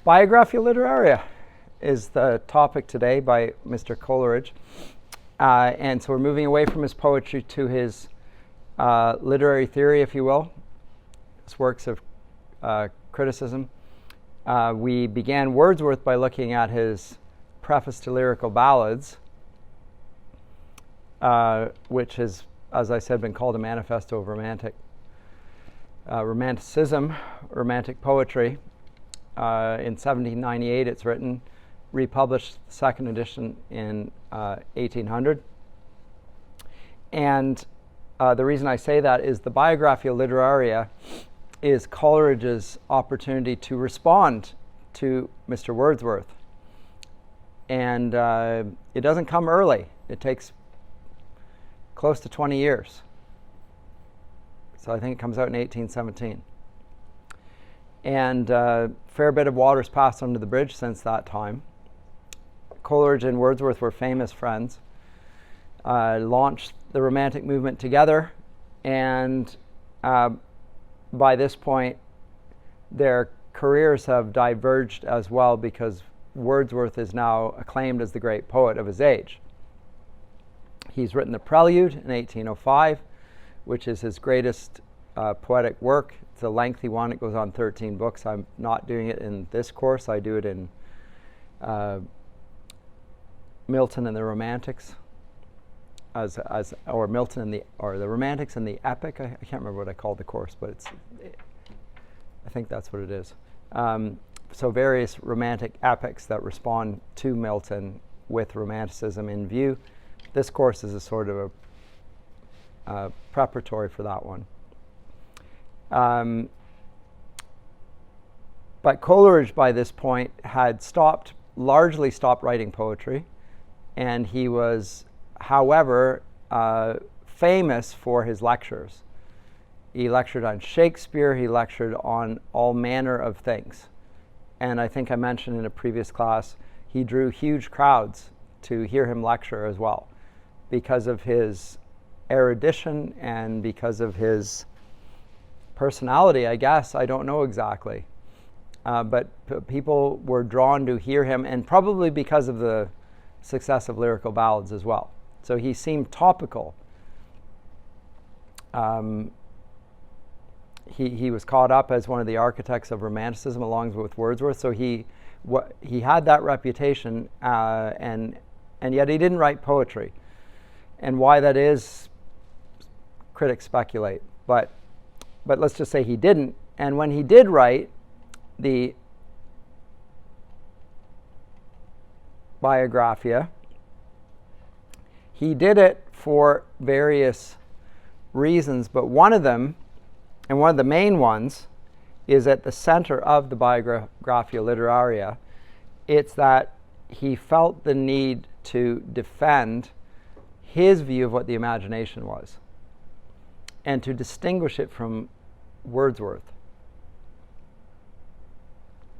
Biographia Literaria is the topic today by Mr. Coleridge. And so we're moving away from his poetry to his literary theory, if you will, his works of criticism. We began Wordsworth by looking at his preface to Lyrical Ballads, which has, as I said, been called a manifesto of Romanticism, romantic poetry. In 1798 it's written, republished second edition in 1800. And the reason I say that is the Biographia Literaria is Coleridge's opportunity to respond to Mr. Wordsworth. And it doesn't come early. It takes close to 20 years. So I think it comes out in 1817. And a fair bit of water's passed under the bridge since that time. Coleridge and Wordsworth were famous friends, launched the Romantic movement together, and by this point their careers have diverged as well, because Wordsworth is now acclaimed as the great poet of his age. He's written the Prelude in 1805, which is his greatest poetic work. It's a lengthy one. It goes on 13 books. I'm not doing it in this course. I do it in Milton and the Romantics, or Milton and the Romantics and the Epic. I can't remember what I called the course, but I think that's what it is. So various romantic epics that respond to Milton with Romanticism in view. This course is a sort of a preparatory for that one. But Coleridge by this point had largely stopped writing poetry, and he was, however, famous for his lectures. He lectured on Shakespeare, he lectured on all manner of things. And I think I mentioned in a previous class, he drew huge crowds to hear him lecture as well, because of his erudition and because of his personality, I guess. I don't know exactly. But people were drawn to hear him, and probably because of the success of Lyrical Ballads as well. So he seemed topical. He was caught up as one of the architects of Romanticism along with Wordsworth. So he had that reputation, and yet he didn't write poetry. And why that is, critics speculate. But let's just say he didn't. And when he did write the Biographia, he did it for various reasons, but one of them, and one of the main ones, is at the center of the Biographia Literaria. It's that he felt the need to defend his view of what the imagination was, and to distinguish it from Wordsworth.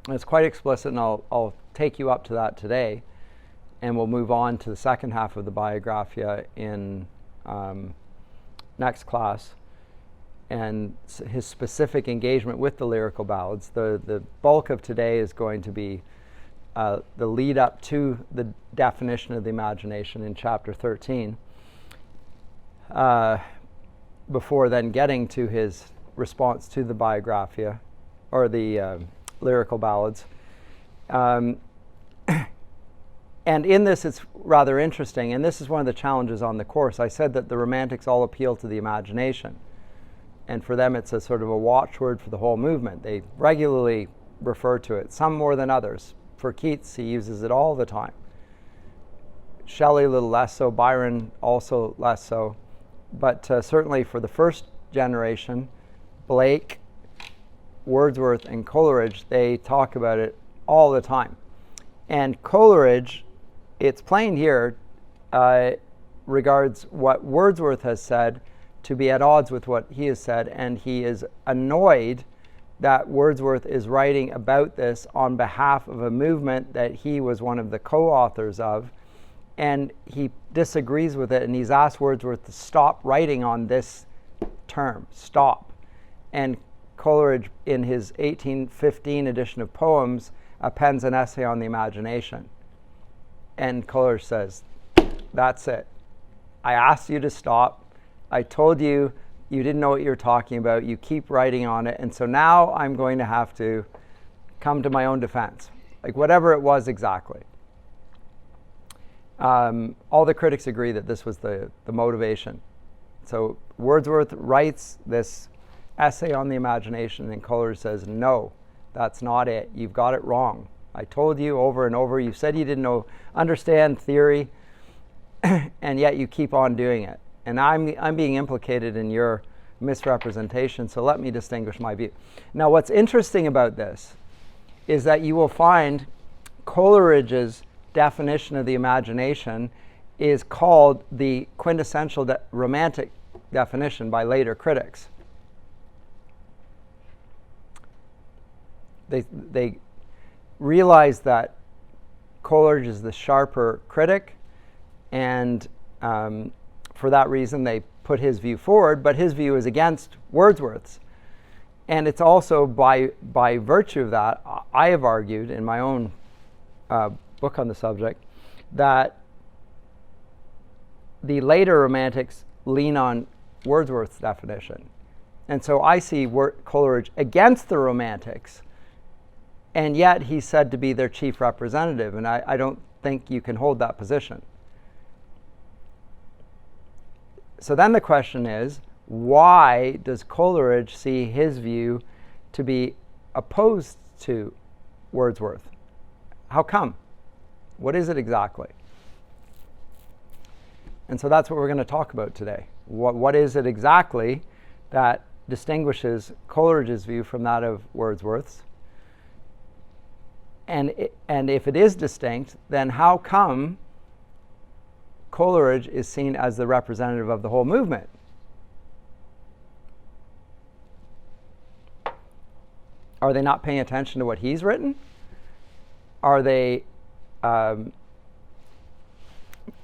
And it's quite explicit, and I'll take you up to that today, and we'll move on to the second half of the Biographia in next class, and his specific engagement with the Lyrical Ballads. The bulk of today is going to be the lead up to the definition of the imagination in chapter 13, before then getting to his response to the Biographia, or the Lyrical Ballads. And in this, it's rather interesting, and this is one of the challenges on the course. I said that the Romantics all appeal to the imagination, and for them it's a sort of a watchword for the whole movement. They regularly refer to it, some more than others. For Keats, he uses it all the time. Shelley a little less so, Byron also less so, but certainly for the first generation, Blake, Wordsworth, and Coleridge, they talk about it all the time. And Coleridge, it's plain here, regards what Wordsworth has said to be at odds with what he has said, and he is annoyed that Wordsworth is writing about this on behalf of a movement that he was one of the co-authors of, and he disagrees with it, and he's asked Wordsworth to stop writing on this term, stop. And Coleridge, in his 1815 edition of poems, appends an essay on the imagination. And Coleridge says, that's it. I asked you to stop. I told you you didn't know what you were talking about. You keep writing on it. And so now I'm going to have to come to my own defense, like whatever it was exactly. All the critics agree that this was the motivation. So Wordsworth writes this essay on the imagination, and Coleridge says, no, that's not it. You've got it wrong. I told you over and over. You said you didn't understand theory, and yet you keep on doing it. And I'm being implicated in your misrepresentation, so let me distinguish my view. Now, what's interesting about this is that you will find Coleridge's definition of the imagination is called the quintessential romantic definition by later critics. They realize that Coleridge is the sharper critic, and for that reason they put his view forward, but his view is against Wordsworth's. And it's also by virtue of that, I have argued in my own book on the subject that the later romantics lean on Wordsworth's definition. And so I see Coleridge against the romantics, and yet he's said to be their chief representative, and I don't think you can hold that position. So then the question is, why does Coleridge see his view to be opposed to Wordsworth? How come? What is it exactly? And so that's what we're going to talk about today. What is it exactly that distinguishes Coleridge's view from that of Wordsworth's? And if it is distinct, then how come Coleridge is seen as the representative of the whole movement? Are they not paying attention to what he's written? Are they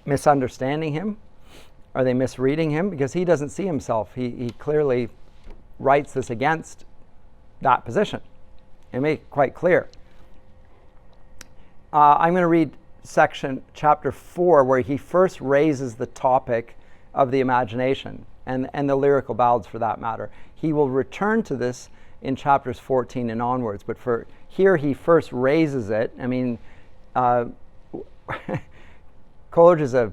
misunderstanding him? Are they misreading him? Because he doesn't see himself. He clearly writes this against that position and make it quite clear. I'm going to read chapter 4, where he first raises the topic of the imagination and the lyrical ballads for that matter. He will return to this in chapters 14 and onwards, but for here he first raises it. I mean, Coleridge is a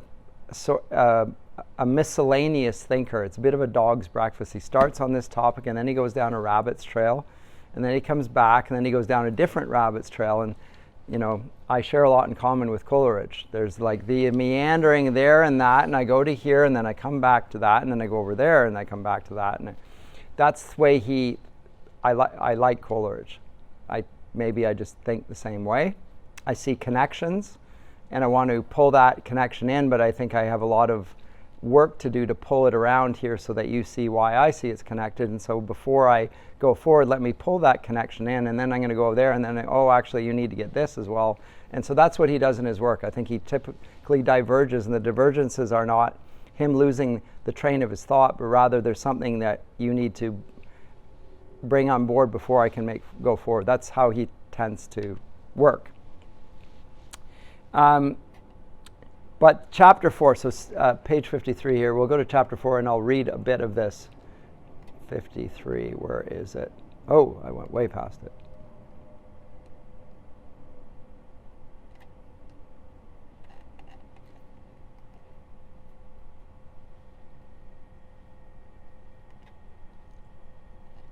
miscellaneous thinker. It's a bit of a dog's breakfast. He starts on this topic, and then he goes down a rabbit's trail, and then he comes back, and then he goes down a different rabbit's trail. And you know, I share a lot in common with Coleridge. There's like the meandering there and that, and I go to here, and then I come back to that, and then I go over there, and I come back to that. And that's the way I like Coleridge. Maybe I just think the same way. I see connections, and I want to pull that connection in, but I think I have a lot of work to do to pull it around here so that you see why I see it's connected. And so before I go forward, let me pull that connection in, and then I'm going to go there, and then, actually you need to get this as well. And so that's what he does in his work. I think he typically diverges, and the divergences are not him losing the train of his thought, but rather there's something that you need to bring on board before I can go forward. That's how he tends to work. But chapter 4, so page 53 here, we'll go to chapter 4 and I'll read a bit of this. 53, where is it? Oh, I went way past it.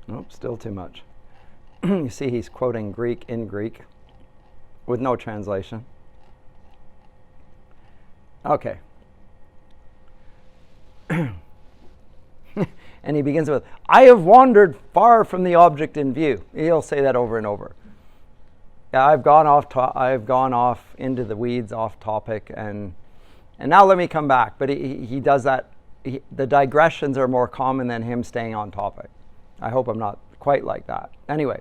Nope, still too much. You see, he's quoting Greek in Greek with no translation. Okay. And he begins with, I have wandered far from the object in view. He'll say that over and over. Yeah, I've gone off into the weeds, off topic, and now let me come back. But he does that. The digressions are more common than him staying on topic. I hope I'm not quite like that. Anyway,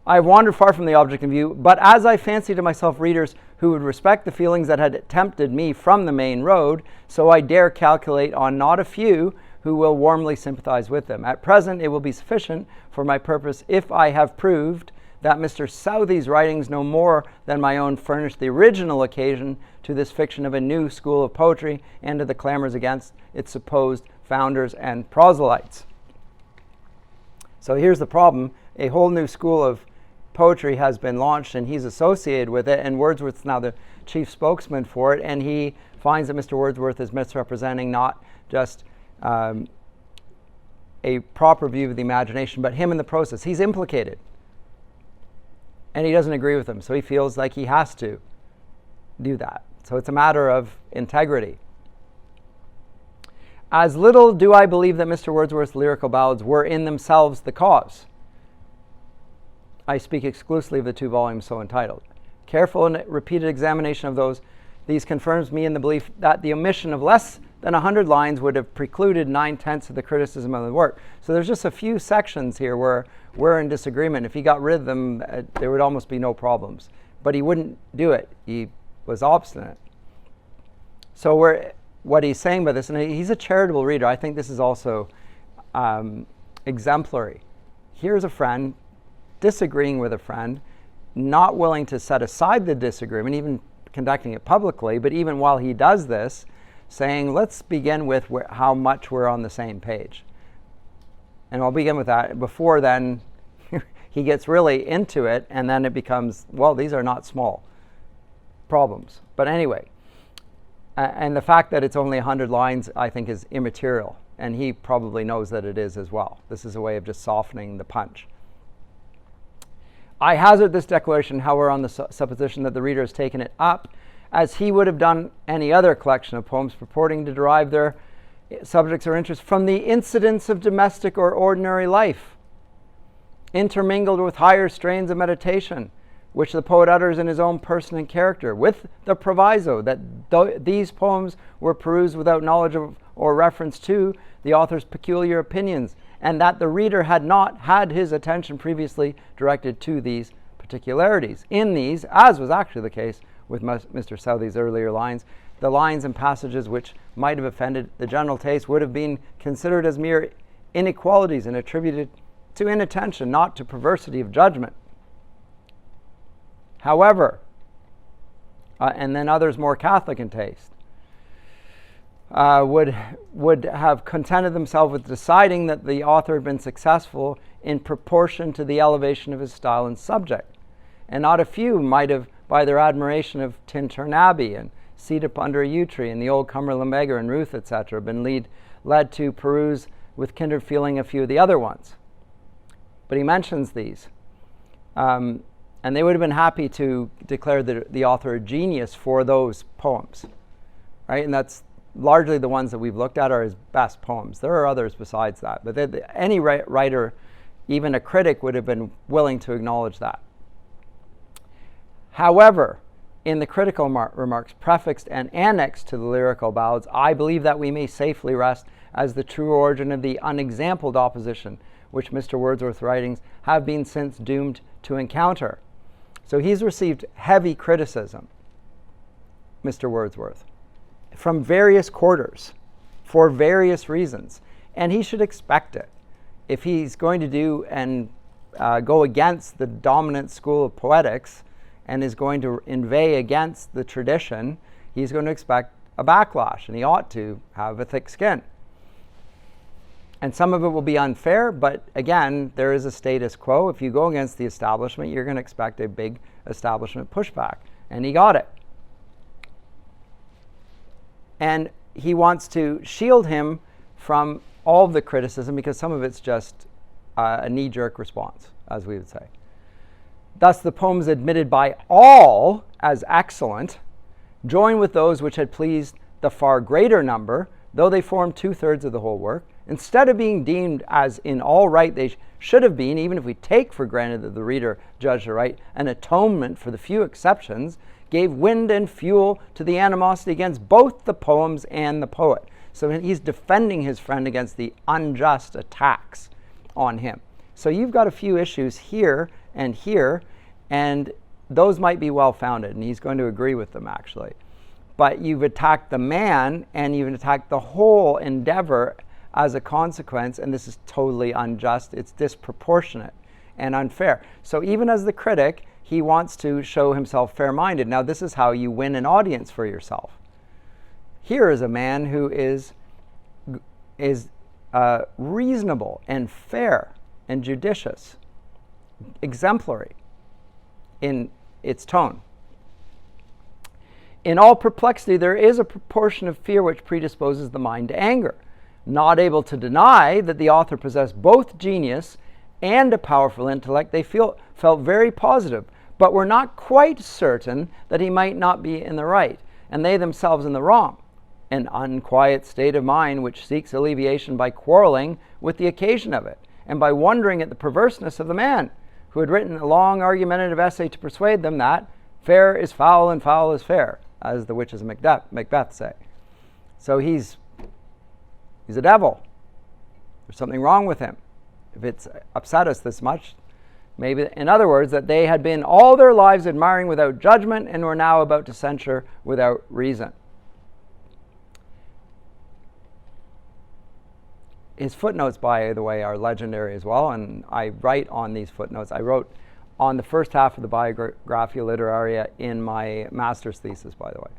I have wandered far from the object in view, but as I fancy to myself readers who would respect the feelings that had tempted me from the main road, so I dare calculate on not a few who will warmly sympathize with them. At present, it will be sufficient for my purpose if I have proved that Mr. Southey's writings no more than my own furnished the original occasion to this fiction of a new school of poetry and to the clamors against its supposed founders and proselytes. So here's the problem. A whole new school of poetry has been launched, and he's associated with it, and Wordsworth's now the chief spokesman for it, and he finds that Mr. Wordsworth is misrepresenting not just a proper view of the imagination, but him in the process. He's implicated. And he doesn't agree with him, so he feels like he has to do that. So it's a matter of integrity. As little do I believe that Mr. Wordsworth's lyrical ballads were in themselves the cause. I speak exclusively of the 2 volumes so entitled. Careful and repeated examination of these confirms me in the belief that the omission of less than 100 lines would have precluded 9/10 of the criticism of the work. So there's just a few sections here where we're in disagreement. If he got rid of them, there would almost be no problems. But he wouldn't do it. He was obstinate. So what he's saying by this, and he's a charitable reader. I think this is also exemplary. Here's a friend disagreeing with a friend, not willing to set aside the disagreement, even conducting it publicly, but even while he does this, saying, let's begin with how much we're on the same page. And I'll begin with that. Before then, he gets really into it, and then it becomes, well, these are not small problems. But anyway, and the fact that it's only 100 lines, I think, is immaterial. And he probably knows that it is as well. This is a way of just softening the punch. I hazard this declaration, however, on the supposition that the reader has taken it up as he would have done any other collection of poems purporting to derive their subjects or interests from the incidents of domestic or ordinary life, intermingled with higher strains of meditation, which the poet utters in his own person and character, with the proviso that these poems were perused without knowledge of or reference to the author's peculiar opinions, and that the reader had not had his attention previously directed to these particularities. In these, as was actually the case with Mr. Southey's earlier lines, the lines and passages which might have offended the general taste would have been considered as mere inequalities and attributed to inattention, not to perversity of judgment. However, and then others more Catholic in taste, would have contented themselves with deciding that the author had been successful in proportion to the elevation of his style and subject. And not a few might have, by their admiration of Tintern Abbey and Seat Up Under a Yew Tree and the Old Cumberland Beggar and Ruth, etc., been led to peruse with kindred feeling a few of the other ones. But he mentions these. And they would have been happy to declare the author a genius for those poems, right? And that's largely the ones that we've looked at are his best poems. There are others besides that, but any writer, even a critic, would have been willing to acknowledge that. However, in the critical remarks prefixed and annexed to the lyrical ballads, I believe that we may safely rest as the true origin of the unexampled opposition which Mr. Wordsworth's writings have been since doomed to encounter. So he's received heavy criticism, Mr. Wordsworth, from various quarters for various reasons, and he should expect it. If he's going to do and go against the dominant school of poetics and is going to inveigh against the tradition, he's going to expect a backlash, and he ought to have a thick skin. And some of it will be unfair, but again, there is a status quo. If you go against the establishment, you're going to expect a big establishment pushback, and he got it. And he wants to shield him from all of the criticism because some of it's just a knee-jerk response, as we would say. Thus, the poems admitted by all as excellent join with those which had pleased the far greater number, though they formed 2/3 of the whole work. Instead of being deemed as in all right they should have been, even if we take for granted that the reader judged aright, an atonement for the few exceptions gave wind and fuel to the animosity against both the poems and the poet. So he's defending his friend against the unjust attacks on him. So you've got a few issues here, and those might be well-founded, and he's going to agree with them, actually. But you've attacked the man, and you've attacked the whole endeavor as a consequence, and this is totally unjust. It's disproportionate. and unfair. So even as the critic, he wants to show himself fair-minded. Now, this is how you win an audience for yourself. Here is a man who is reasonable and fair and judicious, exemplary in its tone. In all perplexity, there is a proportion of fear which predisposes the mind to anger. Not able to deny that the author possessed both genius and a powerful intellect, they felt very positive, but were not quite certain that he might not be in the right, and they themselves in the wrong. An unquiet state of mind which seeks alleviation by quarreling with the occasion of it, and by wondering at the perverseness of the man who had written a long argumentative essay to persuade them that fair is foul and foul is fair, as the witches of Macbeth say. So he's a devil. There's something wrong with him. If it's upset us this much, maybe, in other words, that they had been all their lives admiring without judgment and were now about to censure without reason. His footnotes, by the way, are legendary as well, and I write on these footnotes. I wrote on the first half of the Biographia Literaria in my master's thesis, by the way.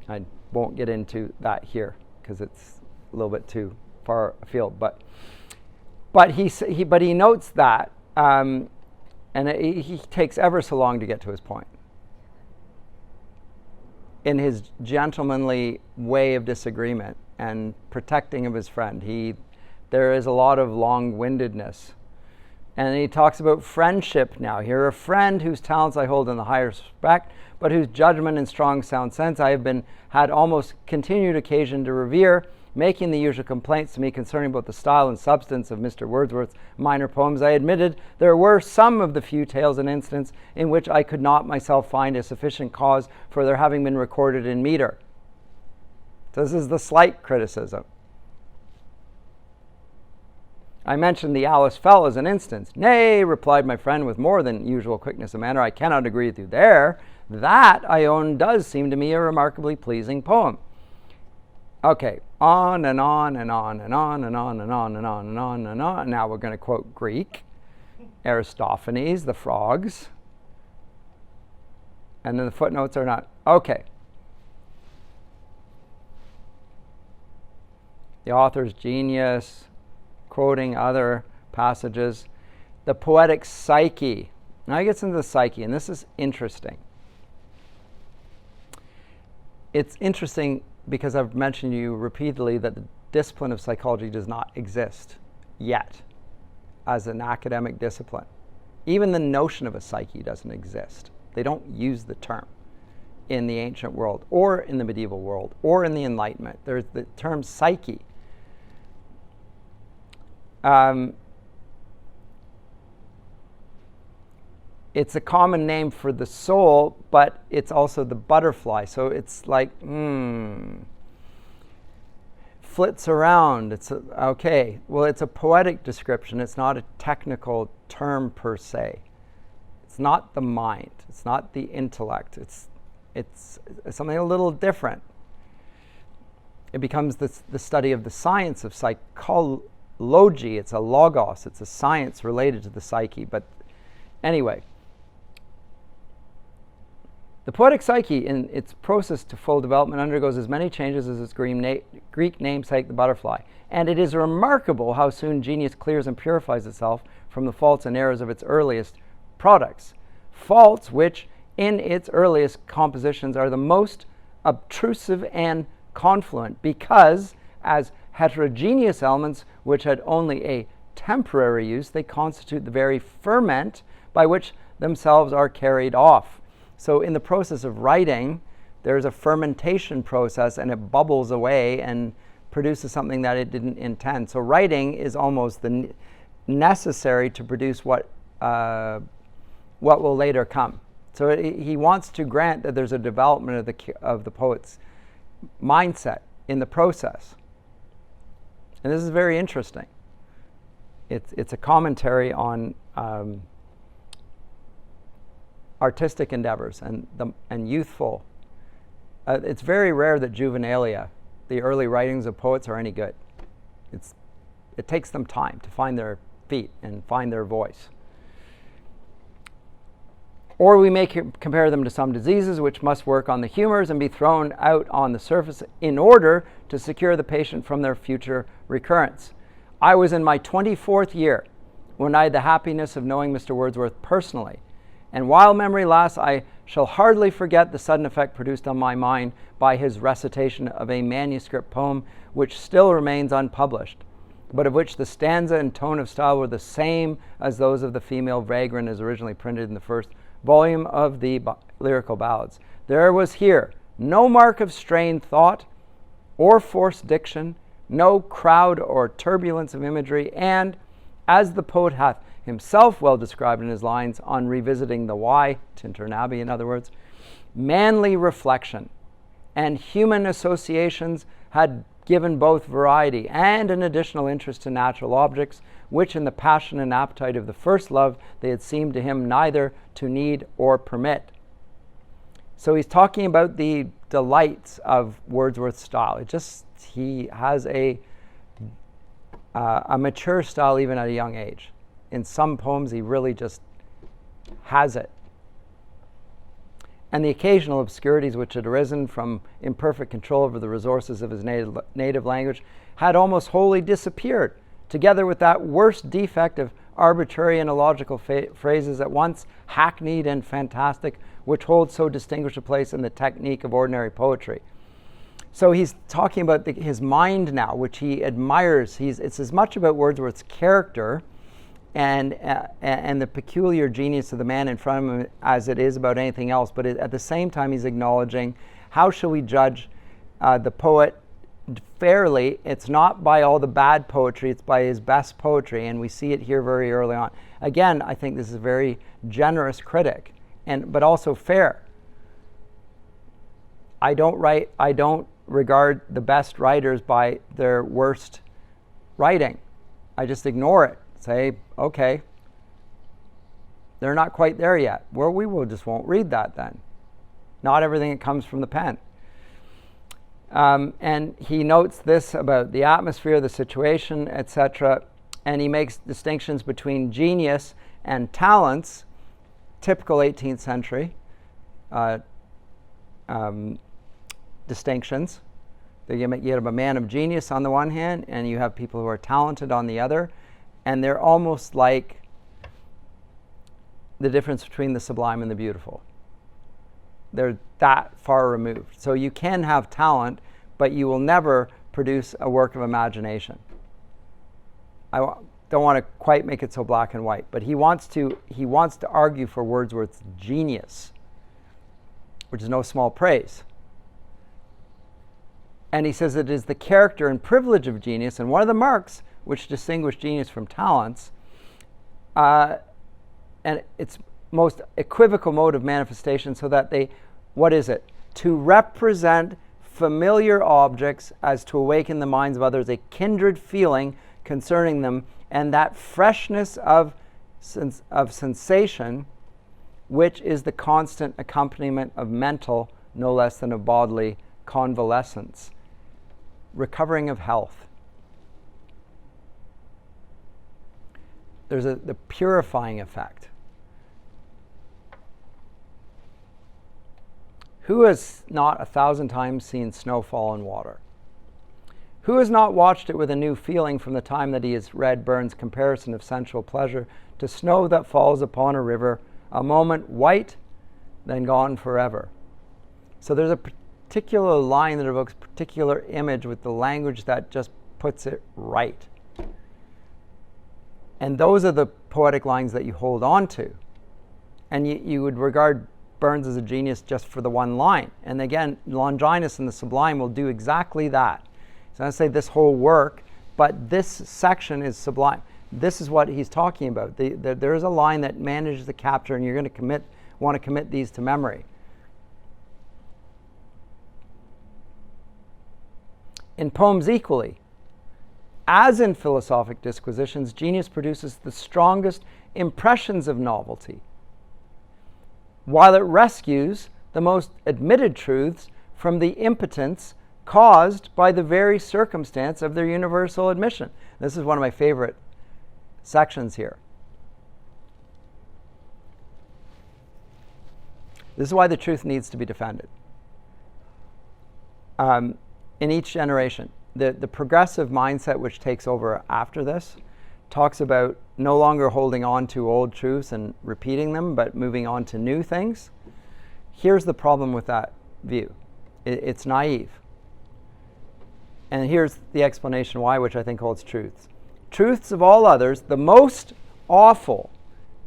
I won't get into that here because it's a little bit too far afield. But he notes that, and he takes ever so long to get to his point. In his gentlemanly way of disagreement and protecting of his friend, there is a lot of long-windedness. And he talks about friendship now. Here, a friend whose talents I hold in the highest respect, but whose judgment and strong sound sense I have had almost continued occasion to revere, making the usual complaints to me concerning both the style and substance of Mr. Wordsworth's minor poems. I admitted there were some of the few tales and incidents in which I could not myself find a sufficient cause for their having been recorded in meter. This is the slight criticism. I mentioned the Alice fell as an instance. Nay, replied my friend with more than usual quickness of manner, I cannot agree with you there. That, I own, does seem to me a remarkably pleasing poem. Okay, on and on and on and on and on and on and on and on and on. Now we're going to quote Greek, Aristophanes, the frogs. And then the footnotes are not. Okay. The author's genius, quoting other passages. The poetic psyche. Now he gets into the psyche, and this is interesting. It's interesting because I've mentioned to you repeatedly that the discipline of psychology does not exist yet as an academic discipline. Even the notion of a psyche doesn't exist. They don't use the term in the ancient world or in the medieval world or in the Enlightenment. There's the term psyche. It's a common name for the soul, but it's also the butterfly. So it's like, flits around. It's okay. Well, it's a poetic description. It's not a technical term per se. It's not the mind. It's not the intellect. It's something a little different. It becomes the study of the science of psychology. It's a logos. It's a science related to the psyche. But anyway, the poetic psyche, in its process to full development, undergoes as many changes as its Greek namesake, the butterfly. And it is remarkable how soon genius clears and purifies itself from the faults and errors of its earliest products. Faults which, in its earliest compositions, are the most obtrusive and confluent, because, as heterogeneous elements which had only a temporary use, they constitute the very ferment by which themselves are carried off. So in the process of writing, there's a fermentation process, and it bubbles away and produces something that it didn't intend. So writing is almost necessary to produce what will later come. So he wants to grant that there's a development of the poet's mindset in the process. And this is very interesting. It's a commentary on artistic endeavors and youthful. It's very rare that juvenilia, the early writings of poets, are any good. It takes them time to find their feet and find their voice. Or we may compare them to some diseases which must work on the humors and be thrown out on the surface in order to secure the patient from their future recurrence. I was in my 24th year when I had the happiness of knowing Mr. Wordsworth personally, and while memory lasts, I shall hardly forget the sudden effect produced on my mind by his recitation of a manuscript poem which still remains unpublished, but of which the stanza and tone of style were the same as those of the female vagrant as originally printed in the first volume of the Lyrical Ballads. There was here no mark of strained thought or forced diction, no crowd or turbulence of imagery, and, as the poet hath himself well described in his lines on revisiting the Wye, Tintern Abbey in other words, manly reflection and human associations had given both variety and an additional interest to natural objects, which in the passion and appetite of the first love they had seemed to him neither to need or permit. So he's talking about the delights of Wordsworth's style. He has a mature style even at a young age. In some poems, he really just has it. And the occasional obscurities which had arisen from imperfect control over the resources of his native language had almost wholly disappeared, together with that worst defect of arbitrary and illogical phrases at once hackneyed and fantastic, which hold so distinguished a place in the technique of ordinary poetry. So he's talking about his mind now, which he admires. It's as much about Wordsworth's character and the peculiar genius of the man in front of him as it is about anything else. But at the same time, he's acknowledging, how shall we judge the poet fairly? It's not by all the bad poetry, it's by his best poetry, and we see it here very early on. Again, I think this is a very generous critic, but also fair. I don't regard the best writers by their worst writing. I just ignore it. Say, okay, they're not quite there yet. Well, we just won't read that then. Not everything that comes from the pen. And he notes this about the atmosphere, the situation, etc. And he makes distinctions between genius and talents, typical 18th century distinctions. You have a man of genius on the one hand, and you have people who are talented on the other. And they're almost like the difference between the sublime and the beautiful. They're that far removed. So you can have talent, but you will never produce a work of imagination. I don't want to quite make it so black and white, but he wants to argue for Wordsworth's genius, which is no small praise. And he says it is the character and privilege of genius, and one of the marks which distinguish genius from talents, and its most equivocal mode of manifestation, so that what is it? To represent familiar objects as to awaken in the minds of others a kindred feeling concerning them, and that freshness of sensation which is the constant accompaniment of mental, no less than of bodily, convalescence, recovering of health. There's the purifying effect. Who has not 1,000 times seen snow fall on water? Who has not watched it with a new feeling from the time that he has read Burns' comparison of sensual pleasure to snow that falls upon a river, a moment white, then gone forever? So there's a particular line that evokes a particular image with the language that just puts it right. And those are the poetic lines that you hold on to. And you would regard Burns as a genius just for the one line. And again, Longinus and the Sublime will do exactly that. So I say this whole work, but this section is sublime. This is what he's talking about. There is a line that manages to capture, and you're going to want to commit these to memory. In poems equally, as in philosophic disquisitions, genius produces the strongest impressions of novelty, while it rescues the most admitted truths from the impotence caused by the very circumstance of their universal admission. This is one of my favorite sections here. This is why the truth needs to be defended. In each generation, the progressive mindset which takes over after this talks about no longer holding on to old truths and repeating them, but moving on to new things. Here's the problem with that view. It's naive. And here's the explanation why, which I think holds truths. Truths of all others, the most awful,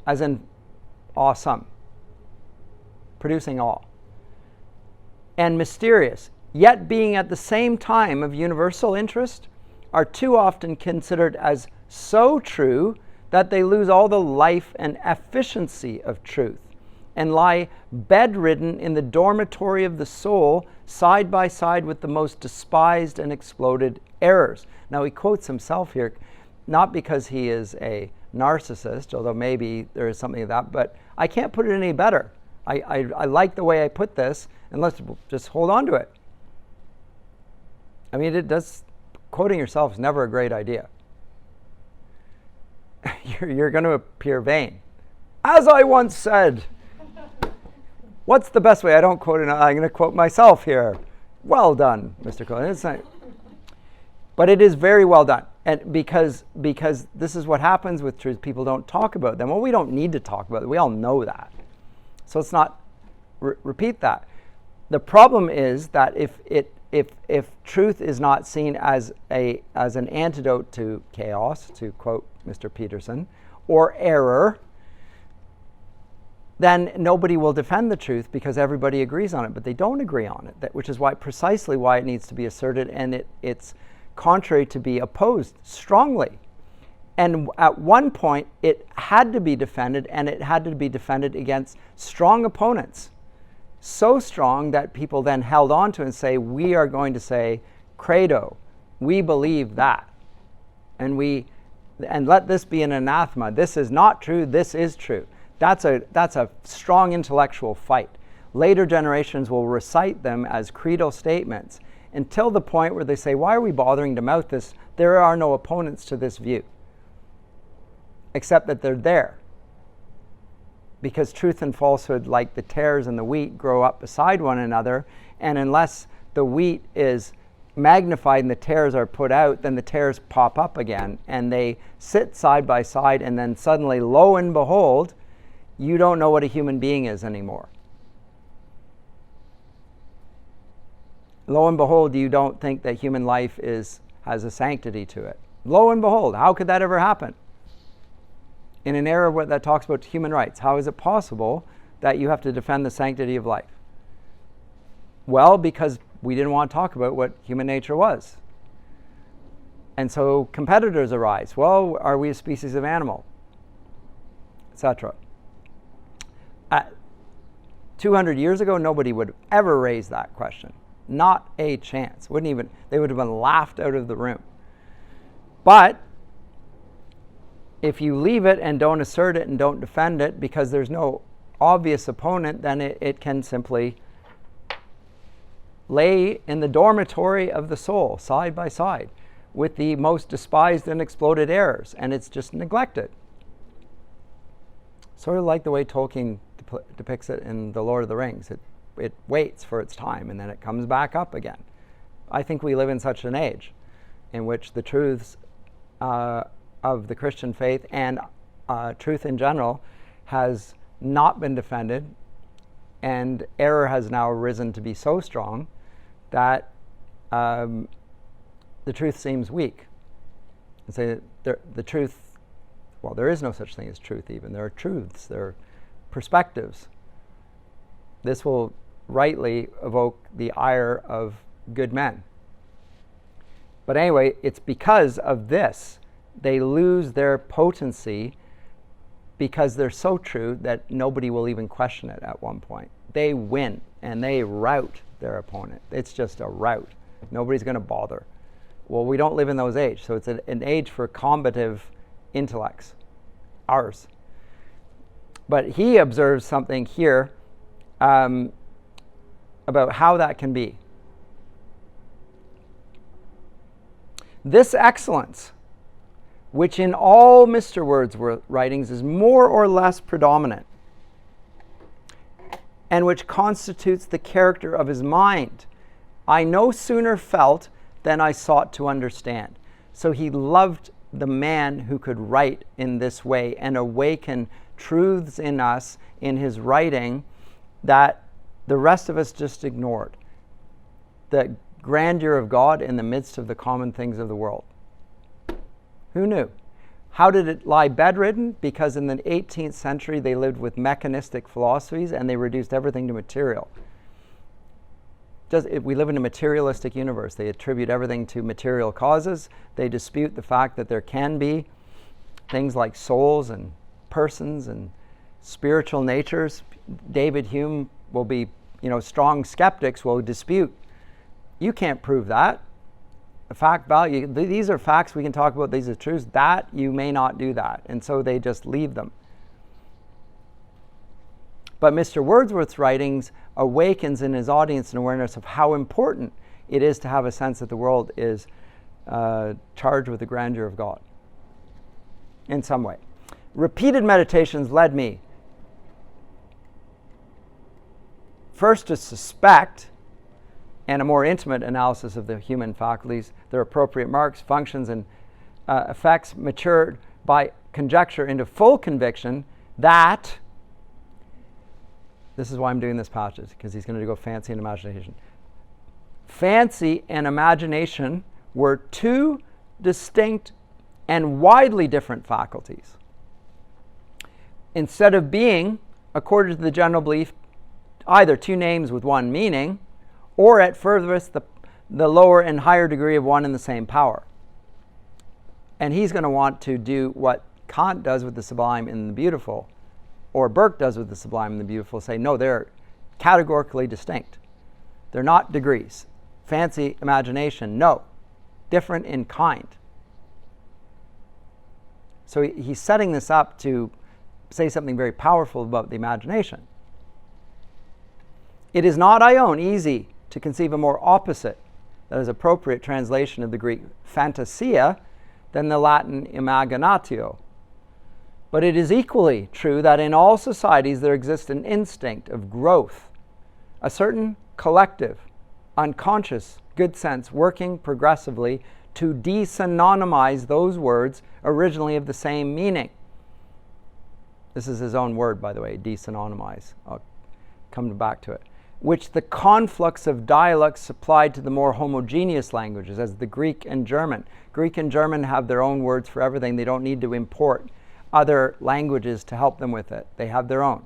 as in awesome, producing awe, and mysterious, yet being at the same time of universal interest, are too often considered as so true that they lose all the life and efficiency of truth and lie bedridden in the dormitory of the soul side by side with the most despised and exploded errors. Now he quotes himself here, not because he is a narcissist, although maybe there is something of that, but I can't put it any better. I like the way I put this, and let's just hold on to it. I mean, quoting yourself is never a great idea. You're going to appear vain. As I once said, what's the best way? I don't quote it. I'm going to quote myself here. Well done, Mr. Coleridge. But it is very well done. And because this is what happens with truth, people don't talk about them. Well, we don't need to talk about it. We all know that. So let's not repeat that. The problem is that if truth is not seen as an antidote to chaos, to quote Mr. Peterson, or error, then nobody will defend the truth because everybody agrees on it, but they don't agree on it, which is precisely why it needs to be asserted, and it's contrary to be opposed strongly. And at one point, it had to be defended, and it had to be defended against strong opponents. So strong that people then held on to it and say, we are going to say, credo, we believe that. And let this be an anathema. This is not true, this is true. That's a strong intellectual fight. Later generations will recite them as creedal statements until the point where they say, why are we bothering to mouth this? There are no opponents to this view, except that they're there. Because truth and falsehood, like the tares and the wheat, grow up beside one another, and unless the wheat is magnified and the tares are put out, then the tares pop up again, and they sit side by side, and then suddenly, lo and behold, you don't know what a human being is anymore. Lo and behold, you don't think that human life has a sanctity to it. Lo and behold, how could that ever happen? In an era that talks about human rights, how is it possible that you have to defend the sanctity of life? Well, because we didn't want to talk about what human nature was. And so competitors arise. Well, are we a species of animal? Etc. 200 years ago, nobody would ever raise that question. Not a chance. They would have been laughed out of the room. But if you leave it and don't assert it and don't defend it because there's no obvious opponent, then it can simply lay in the dormitory of the soul, side by side, with the most despised and exploded errors, and it's just neglected. Sort of like the way Tolkien depicts it in The Lord of the Rings. It waits for its time, and then it comes back up again. I think we live in such an age in which the truths of the Christian faith and truth in general has not been defended, and error has now risen to be so strong that the truth seems weak. And say the truth, well, there is no such thing as truth even. There are truths, there are perspectives. This will rightly evoke the ire of good men. But anyway, it's because of this they lose their potency, because they're so true that nobody will even question it at one point. They win and they rout their opponent. It's just a rout. Nobody's going to bother. Well, we don't live in those ages, so it's an age for combative intellects, ours. But he observes something here about how that can be. This excellence, which in all Mr. Wordsworth writings is more or less predominant, and which constitutes the character of his mind, I no sooner felt than I sought to understand. So he loved the man who could write in this way and awaken truths in us in his writing that the rest of us just ignored. The grandeur of God in the midst of the common things of the world. Who knew? How did it lie bedridden? Because in the 18th century they lived with mechanistic philosophies and they reduced everything to material. We live in a materialistic universe. They attribute everything to material causes. They dispute the fact that there can be things like souls and persons and spiritual natures. David Hume will be, strong skeptics will dispute. You can't prove that. A fact value, these are facts we can talk about, these are truths. That you may not do that. And so they just leave them. But Mr. Wordsworth's writings awakens in his audience an awareness of how important it is to have a sense that the world is charged with the grandeur of God in some way. Repeated meditations led me first to suspect, and a more intimate analysis of the human faculties, their appropriate marks, functions, and effects matured by conjecture into full conviction that, this is why I'm doing this passage, because he's going to go fancy and imagination. Fancy and imagination were two distinct and widely different faculties. Instead of being, according to the general belief, either two names with one meaning, or at furthest the lower and higher degree of one and the same power. And he's going to want to do what Kant does with the sublime and the beautiful, or Burke does with the sublime and the beautiful, say, no, they're categorically distinct. They're not degrees. Fancy, imagination, no. Different in kind. So he's setting this up to say something very powerful about the imagination. It is not, I own, easy to conceive a more opposite, that is appropriate translation of the Greek fantasia, than the Latin imaginatio. But it is equally true that in all societies there exists an instinct of growth, a certain collective, unconscious good sense working progressively to de-synonymize those words originally of the same meaning. This is his own word, by the way, de-synonymize. I'll come back to it. Which the conflux of dialects supplied to the more homogeneous languages, as the Greek and German. Greek and German have their own words for everything. They don't need to import other languages to help them with it. They have their own.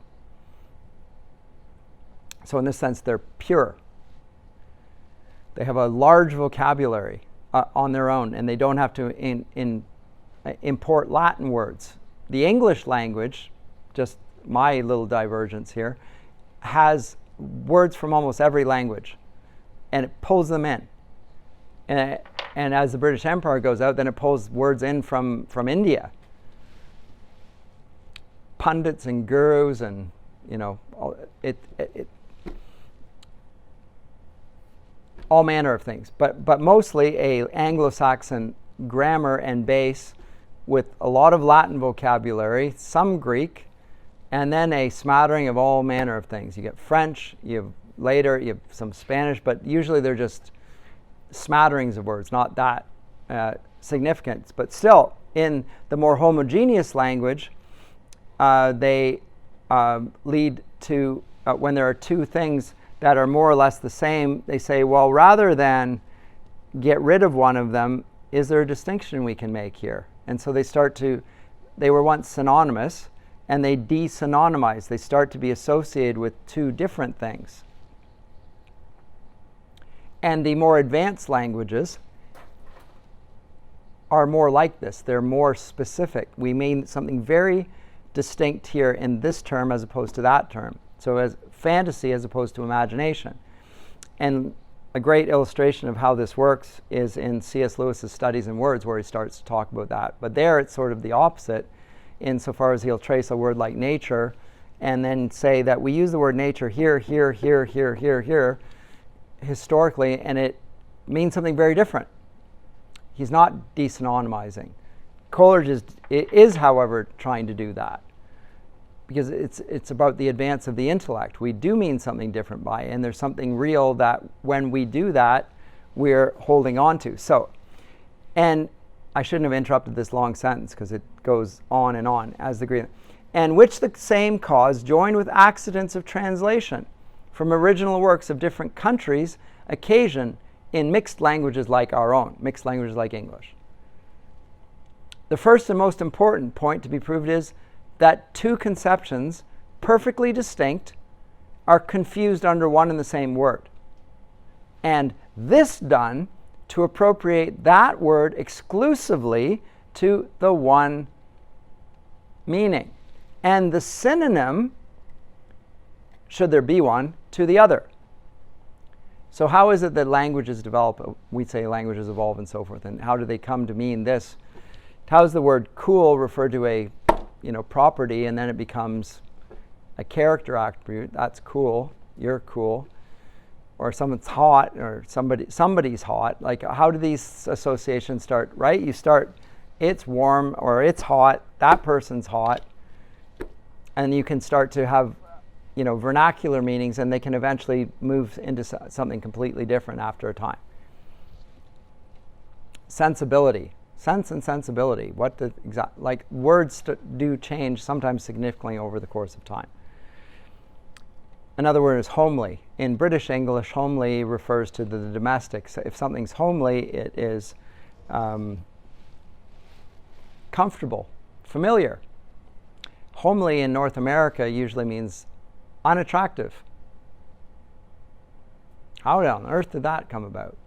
So in this sense, they're pure. They have a large vocabulary on their own, and they don't have to import Latin words. The English language, just my little divergence here, has words from almost every language, and it pulls them in. And as the British Empire goes out, then it pulls words in from India. Pundits and gurus and, all manner of things. But mostly a Anglo-Saxon grammar and base with a lot of Latin vocabulary, some Greek, and then a smattering of all manner of things. You get French, you have some Spanish, but usually they're just smatterings of words, not that significant. But still, in the more homogeneous language, they lead to, when there are two things that are more or less the same, they say, well, rather than get rid of one of them, is there a distinction we can make here? And so they were once synonymous, and they de-synonymize. They start to be associated with two different things. And the more advanced languages are more like this. They're more specific. We mean something very distinct here in this term as opposed to that term. So as fantasy as opposed to imagination. And a great illustration of how this works is in C.S. Lewis's Studies in Words, where he starts to talk about that. But there it's sort of the opposite, insofar as he'll trace a word like nature and then say that we use the word nature here, historically, and it means something very different. He's not de-synonymizing. Coleridge is, however, trying to do that, because it's about the advance of the intellect. We do mean something different by it, and there's something real that when we do that, we're holding on to. So, and I shouldn't have interrupted this long sentence because it goes on as the Greek. And which the same cause, joined with accidents of translation from original works of different countries, occasion in mixed languages like our own, mixed languages like English. The first and most important point to be proved is that two conceptions, perfectly distinct, are confused under one and the same word. And this done to appropriate that word exclusively to the one meaning, and the synonym, should there be one, to the other. So how is it that languages develop? We say languages evolve and so forth, and how do they come to mean this? How does the word cool refer to a property, and then it becomes a character attribute? That's cool, you're cool. Or someone's hot, or somebody's hot. Like, how do these associations start, right? You start, it's warm, or it's hot, that person's hot. And you can start to have, vernacular meanings, and they can eventually move into something completely different after a time. Sensibility. Sense and sensibility. Words do change sometimes significantly over the course of time. Another word is homely. In British English, homely refers to the domestic. So if something's homely, it is comfortable, familiar. Homely in North America usually means unattractive. How on earth did that come about?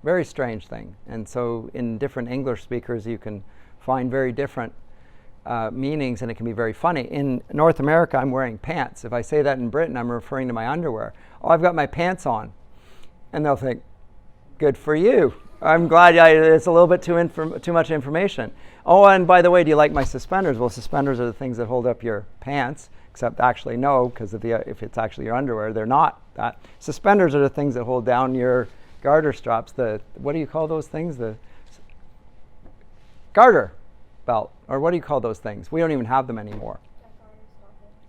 Very strange thing. And so in different English speakers, you can find very different meanings, and it can be very funny. In North America, I'm wearing pants. If I say that in Britain, I'm referring to my underwear. Oh, I've got my pants on. And they'll think, good for you. I'm glad it's a little bit too much information. Oh, and by the way, do you like my suspenders? Well, suspenders are the things that hold up your pants, except actually no, because if it's actually your underwear, they're not that. Suspenders are the things that hold down your garter straps. What do you call those things? The garter belt, or what do you call those things? We don't even have them anymore.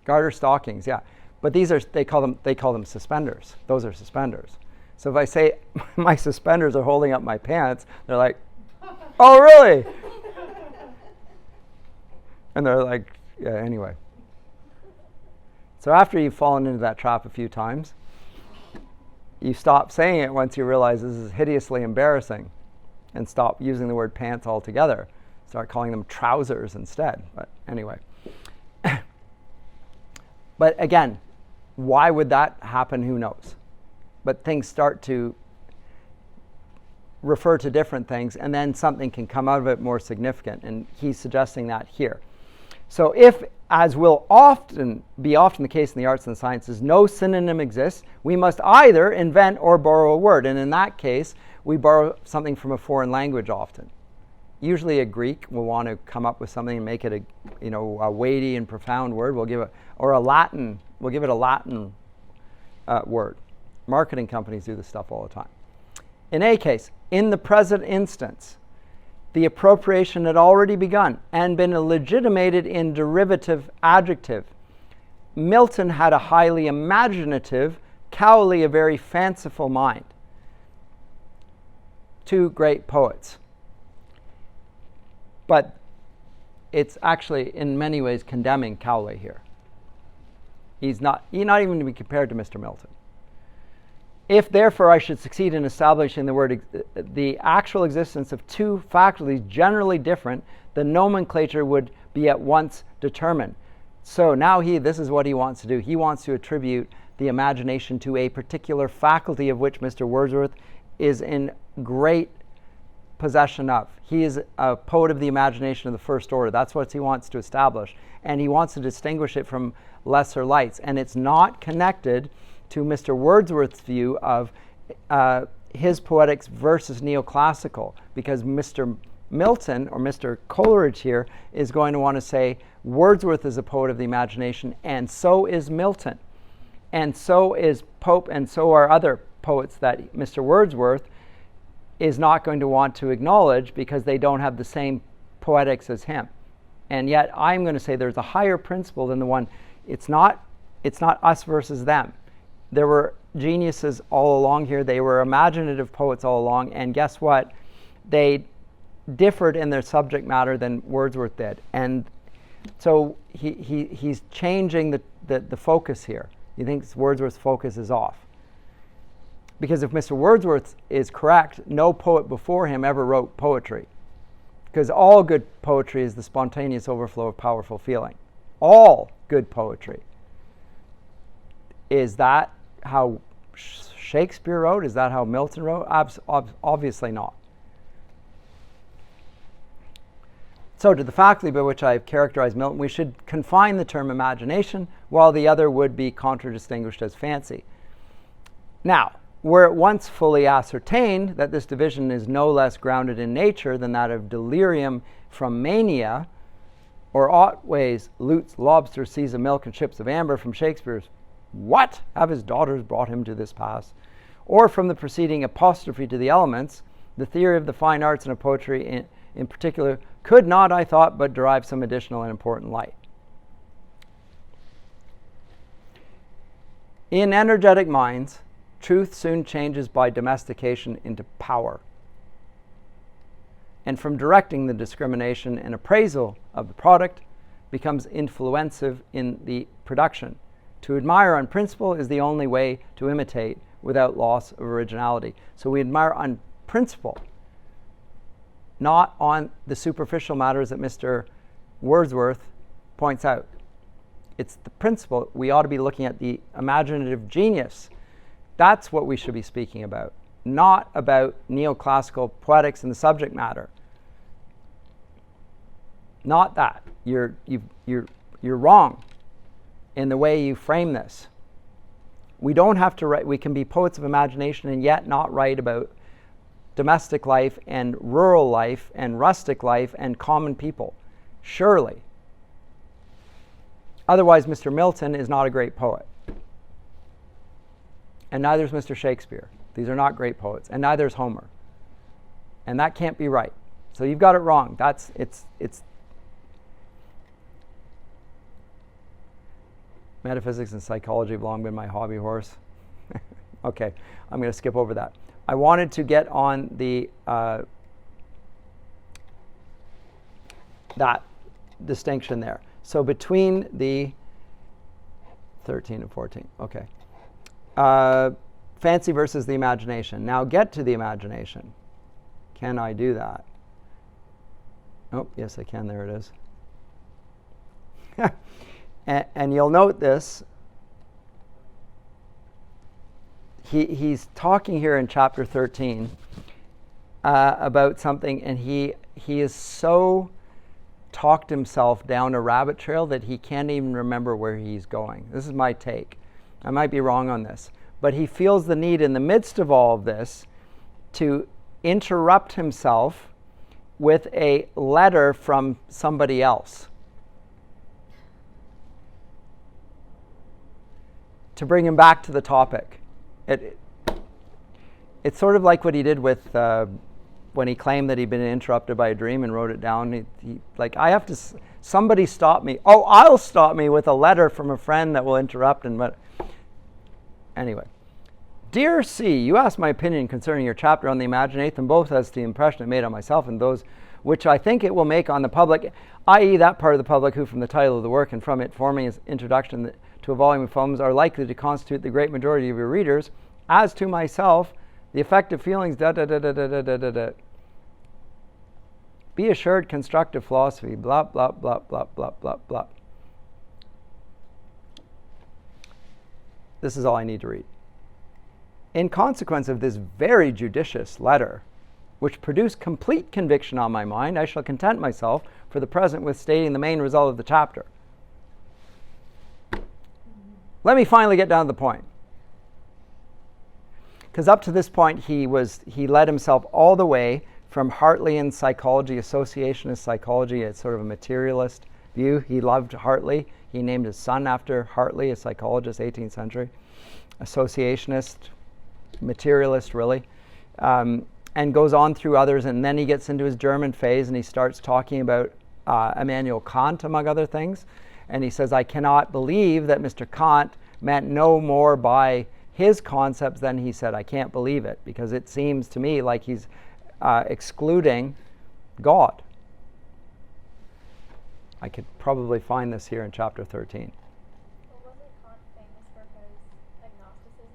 Garter stockings, yeah. But they call them suspenders. Those are suspenders. So if I say my suspenders are holding up my pants, they're like, oh really? And they're like, yeah, anyway. So after you've fallen into that trap a few times, you stop saying it once you realize this is hideously embarrassing, and stop using the word pants altogether. Start calling them trousers instead. But anyway. But again, why would that happen? Who knows? But things start to refer to different things, and then something can come out of it more significant. And he's suggesting that here. So if, as will often be the case in the arts and the sciences, no synonym exists, we must either invent or borrow a word. And in that case, we borrow something from a foreign language often. Usually a Greek will want to come up with something and make it a weighty and profound word. We'll give it a Latin word. Marketing companies do this stuff all the time. In any case, in the present instance, the appropriation had already begun and been legitimated in derivative adjective. Milton had a highly imaginative, Cowley a very fanciful mind. Two great poets. But it's actually in many ways condemning Cowley here. He's not even to be compared to Mr. Milton. If therefore I should succeed in establishing the actual existence of two faculties generally different, the nomenclature would be at once determined. So now this is what he wants to do. He wants to attribute the imagination to a particular faculty of which Mr. Wordsworth is in great possession of. He is a poet of the imagination of the first order. That's what he wants to establish. And he wants to distinguish it from lesser lights. And it's not connected to Mr. Wordsworth's view of his poetics versus neoclassical, because Mr. Milton, or Mr. Coleridge here, is going to want to say Wordsworth is a poet of the imagination, and so is Milton. And so is Pope, and so are other poets that Mr. Wordsworth is not going to want to acknowledge, because they don't have the same poetics as him. And yet I'm going to say there's a higher principle than the one. It's not us versus them. There were geniuses all along here. They were imaginative poets all along. And guess what? They differed in their subject matter than Wordsworth did. And so he's changing the focus here. He thinks Wordsworth's focus is off. Because if Mr. Wordsworth is correct, no poet before him ever wrote poetry. Because all good poetry is the spontaneous overflow of powerful feeling. All good poetry. Is that how Shakespeare wrote? Is that how Milton wrote? Obviously not. So to the faculty by which I've characterized Milton, we should confine the term imagination, while the other would be contradistinguished as fancy. Now, were it once fully ascertained that this division is no less grounded in nature than that of delirium from mania, or Otway's lutes, lobsters, seas of milk, and ships of amber from Shakespeare's "What have his daughters brought him to this pass?" or from the preceding apostrophe to the elements, the theory of the fine arts and of poetry in particular could not, I thought, but derive some additional and important light. In energetic minds, truth soon changes by domestication into power. And from directing the discrimination and appraisal of the product becomes influensive in the production. To admire on principle is the only way to imitate without loss of originality. So we admire on principle, not on the superficial matters that Mr. Wordsworth points out. It's the principle. We ought to be looking at the imaginative genius. That's what we should be speaking about, not about neoclassical poetics and the subject matter. Not that. You're wrong in the way you frame this. We don't have to write. We can be poets of imagination and yet not write about domestic life and rural life and rustic life and common people. Surely. Otherwise, Mr. Milton is not a great poet. And neither is Mr. Shakespeare. These are not great poets. And neither is Homer. And that can't be right. So you've got it wrong. It's metaphysics and psychology have long been my hobby horse. Okay, I'm going to skip over that. I wanted to get on the that distinction there. So between the 13 and 14. Okay. Fancy versus the imagination. Now get to the imagination. Can I do that? Oh, yes, I can. There it is. And you'll note this. He's talking here in chapter 13 about something, and he is so talked himself down a rabbit trail that he can't even remember where he's going. This is my take. I might be wrong on this. But he feels the need in the midst of all of this to interrupt himself with a letter from somebody else to bring him back to the topic. It's sort of like what he did with when he claimed that he'd been interrupted by a dream and wrote it down. He I have to, somebody stop me. Oh, I'll stop me with a letter from a friend that will interrupt. Anyway. Dear C, you asked my opinion concerning your chapter on the imagination, both as to the impression it made on myself and those which I think it will make on the public, i.e. that part of the public who from the title of the work and from it forming its introduction to a volume of poems are likely to constitute the great majority of your readers. As to myself, the affective feelings, Be assured constructive philosophy, blah, blah, blah, blah, blah, blah, blah. This is all I need to read. In consequence of this very judicious letter, which produced complete conviction on my mind, I shall content myself for the present with stating the main result of the chapter. Let me finally get down to the point. Because up to this point, he led himself all the way from Hartleyan psychology, associationist psychology, it's sort of a materialist view. He loved Hartley. He named his son after Hartley, a psychologist, 18th century. Associationist, materialist, really. and goes on through others, and then he gets into his German phase and he starts talking about Immanuel Kant, among other things. And he says, I cannot believe that Mr. Kant meant no more by his concepts than he said. I can't believe it, because it seems to me like he's excluding God. I could probably find this here in chapter 13. Well, wasn't Kant famous for his agnosticism?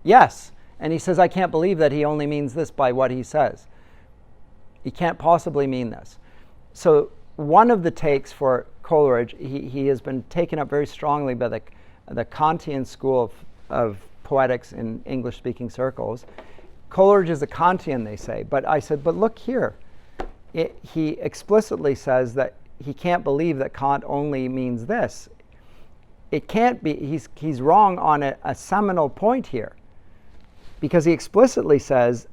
Yes, and he says, I can't believe that he only means this by what he says. He can't possibly mean this. So one of the takes for Coleridge, he has been taken up very strongly by the Kantian school of poetics in English-speaking circles. Coleridge is a Kantian, they say. But I said, but look here. He explicitly says that he can't believe that Kant only means this. It can't be. He's wrong on a seminal point here, because he explicitly says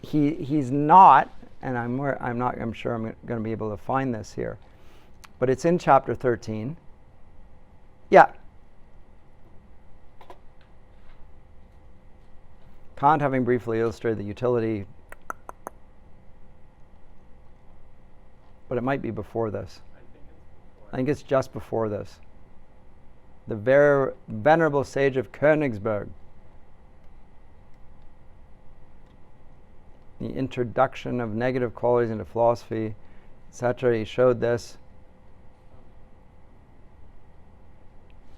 he's not. And I'm sure I'm going to be able to find this here, but it's in chapter 13. Yeah. Kant, having briefly illustrated the utility, but it might be before this. I think it's just before this. The venerable sage of Königsberg. The introduction of negative qualities into philosophy, etc. He showed this.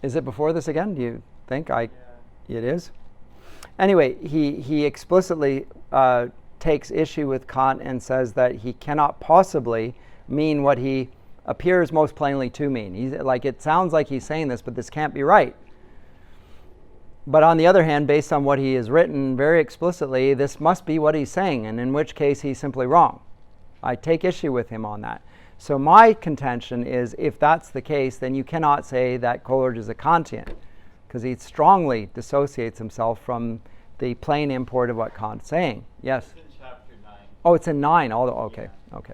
Is it before this again? Do you think? It is? Anyway, he explicitly takes issue with Kant and says that he cannot possibly mean what he appears most plainly to mean. It sounds like he's saying this, but this can't be right. But on the other hand, based on what he has written very explicitly, this must be what he's saying, and in which case he's simply wrong. I take issue with him on that. So my contention is, if that's the case, then you cannot say that Coleridge is a Kantian, because he strongly dissociates himself from the plain import of what Kant's saying. Yes? It's in chapter 9. Oh, it's in 9. Okay, Yeah. Okay.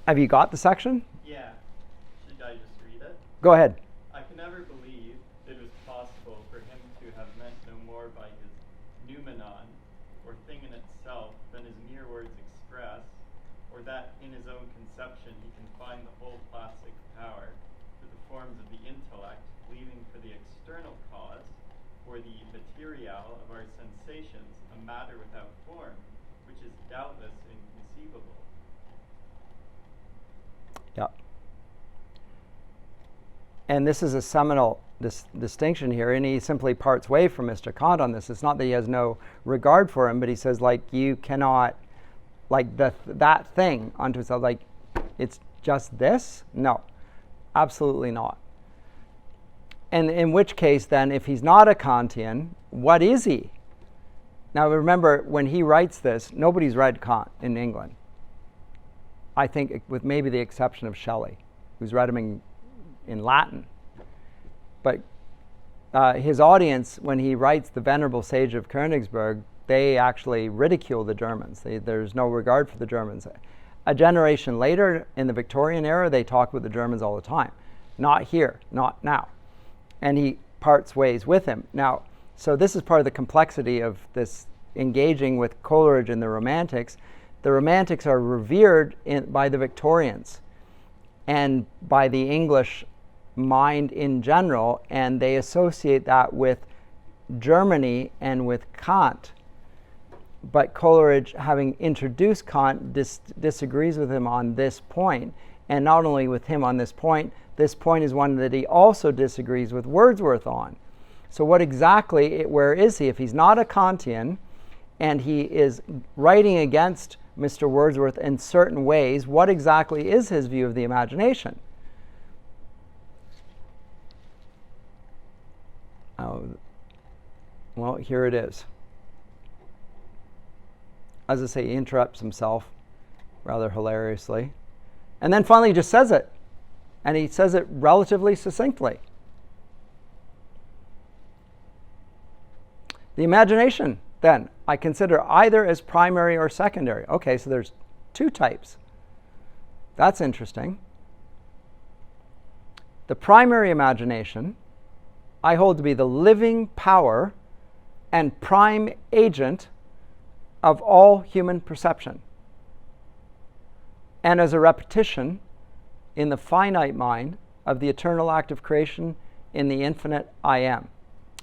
Have you got the section? Yeah. Should I just read it? Go ahead. I can never believe it was possible for him to have meant no more by his noumenon, or thing in itself, than his mere words express, or that in his own conception he can find the whole classic power to the forms of the intellect, leaving for the external cause, or the material of our sensations, a matter without form, which is doubtless inconceivable. Yeah. And this is a seminal distinction here, and he simply parts way from Mr. Kant on this. It's not that he has no regard for him, but he says, you cannot, that thing unto itself, it's just this? No, absolutely not. And in which case, then, if he's not a Kantian, what is he? Now, remember, when he writes this, nobody's read Kant in England. I think, with maybe the exception of Shelley, who's read him in Latin. But his audience, when he writes The Venerable Sage of Königsberg, they actually ridicule the Germans. There's no regard for the Germans. A generation later, in the Victorian era, they talk with the Germans all the time. Not here, not now. And he parts ways with him. Now, so this is part of the complexity of this engaging with Coleridge and the Romantics. The Romantics are revered by the Victorians and by the English mind in general, and they associate that with Germany and with Kant. But Coleridge, having introduced Kant, disagrees with him on this point. And not only with him on this point is one that he also disagrees with Wordsworth on. So what exactly, where is he? If he's not a Kantian and he is writing against Mr. Wordsworth in certain ways, what exactly is his view of the imagination? Well, here it is. As I say, he interrupts himself rather hilariously. And then finally he just says it. And he says it relatively succinctly. The imagination, then, I consider either as primary or secondary. Okay, so there's two types. That's interesting. The primary imagination I hold to be the living power and prime agent of all human perception, and as a repetition in the finite mind of the eternal act of creation in the infinite I am.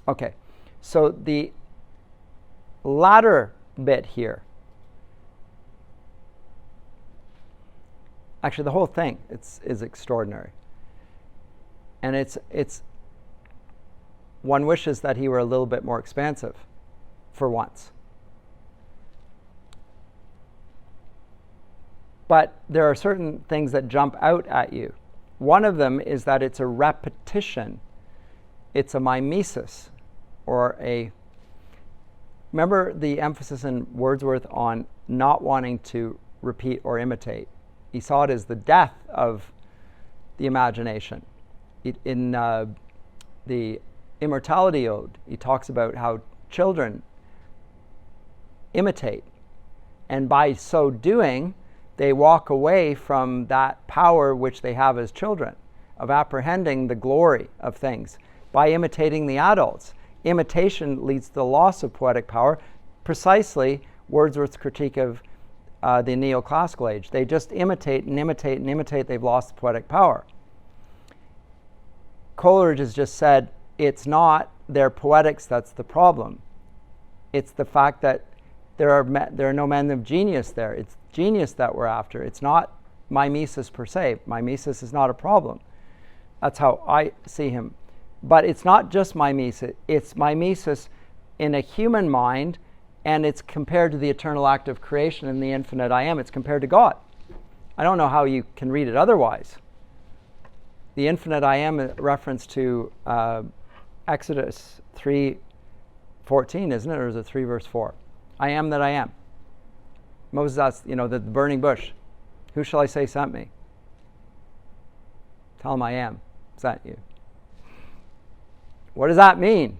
Okay, so the latter bit here, actually the whole thing is extraordinary. And it's one wishes that he were a little bit more expansive for once. But there are certain things that jump out at you. One of them is that it's a repetition. It's a mimesis, or a... Remember the emphasis in Wordsworth on not wanting to repeat or imitate. He saw it as the death of the imagination. In the Immortality Ode, he talks about how children imitate, and by so doing, they walk away from that power which they have as children, of apprehending the glory of things by imitating the adults. Imitation leads to the loss of poetic power, precisely Wordsworth's critique of the neoclassical age. They just imitate and imitate and imitate. They've lost poetic power. Coleridge has just said it's not their poetics that's the problem. It's the fact that there are no men of genius there. It's genius that we're after. It's not mimesis per se. Mimesis is not a problem. That's how I see him. But it's not just mimesis. It's mimesis in a human mind, and it's compared to the eternal act of creation and the infinite I am. It's compared to God. I don't know how you can read it otherwise. The infinite I am, a reference to Exodus 3:14, isn't it? Or is it 3 verse 4? I am that I am. Moses asked, the burning bush, who shall I say sent me? Tell him I am sent you. What does that mean?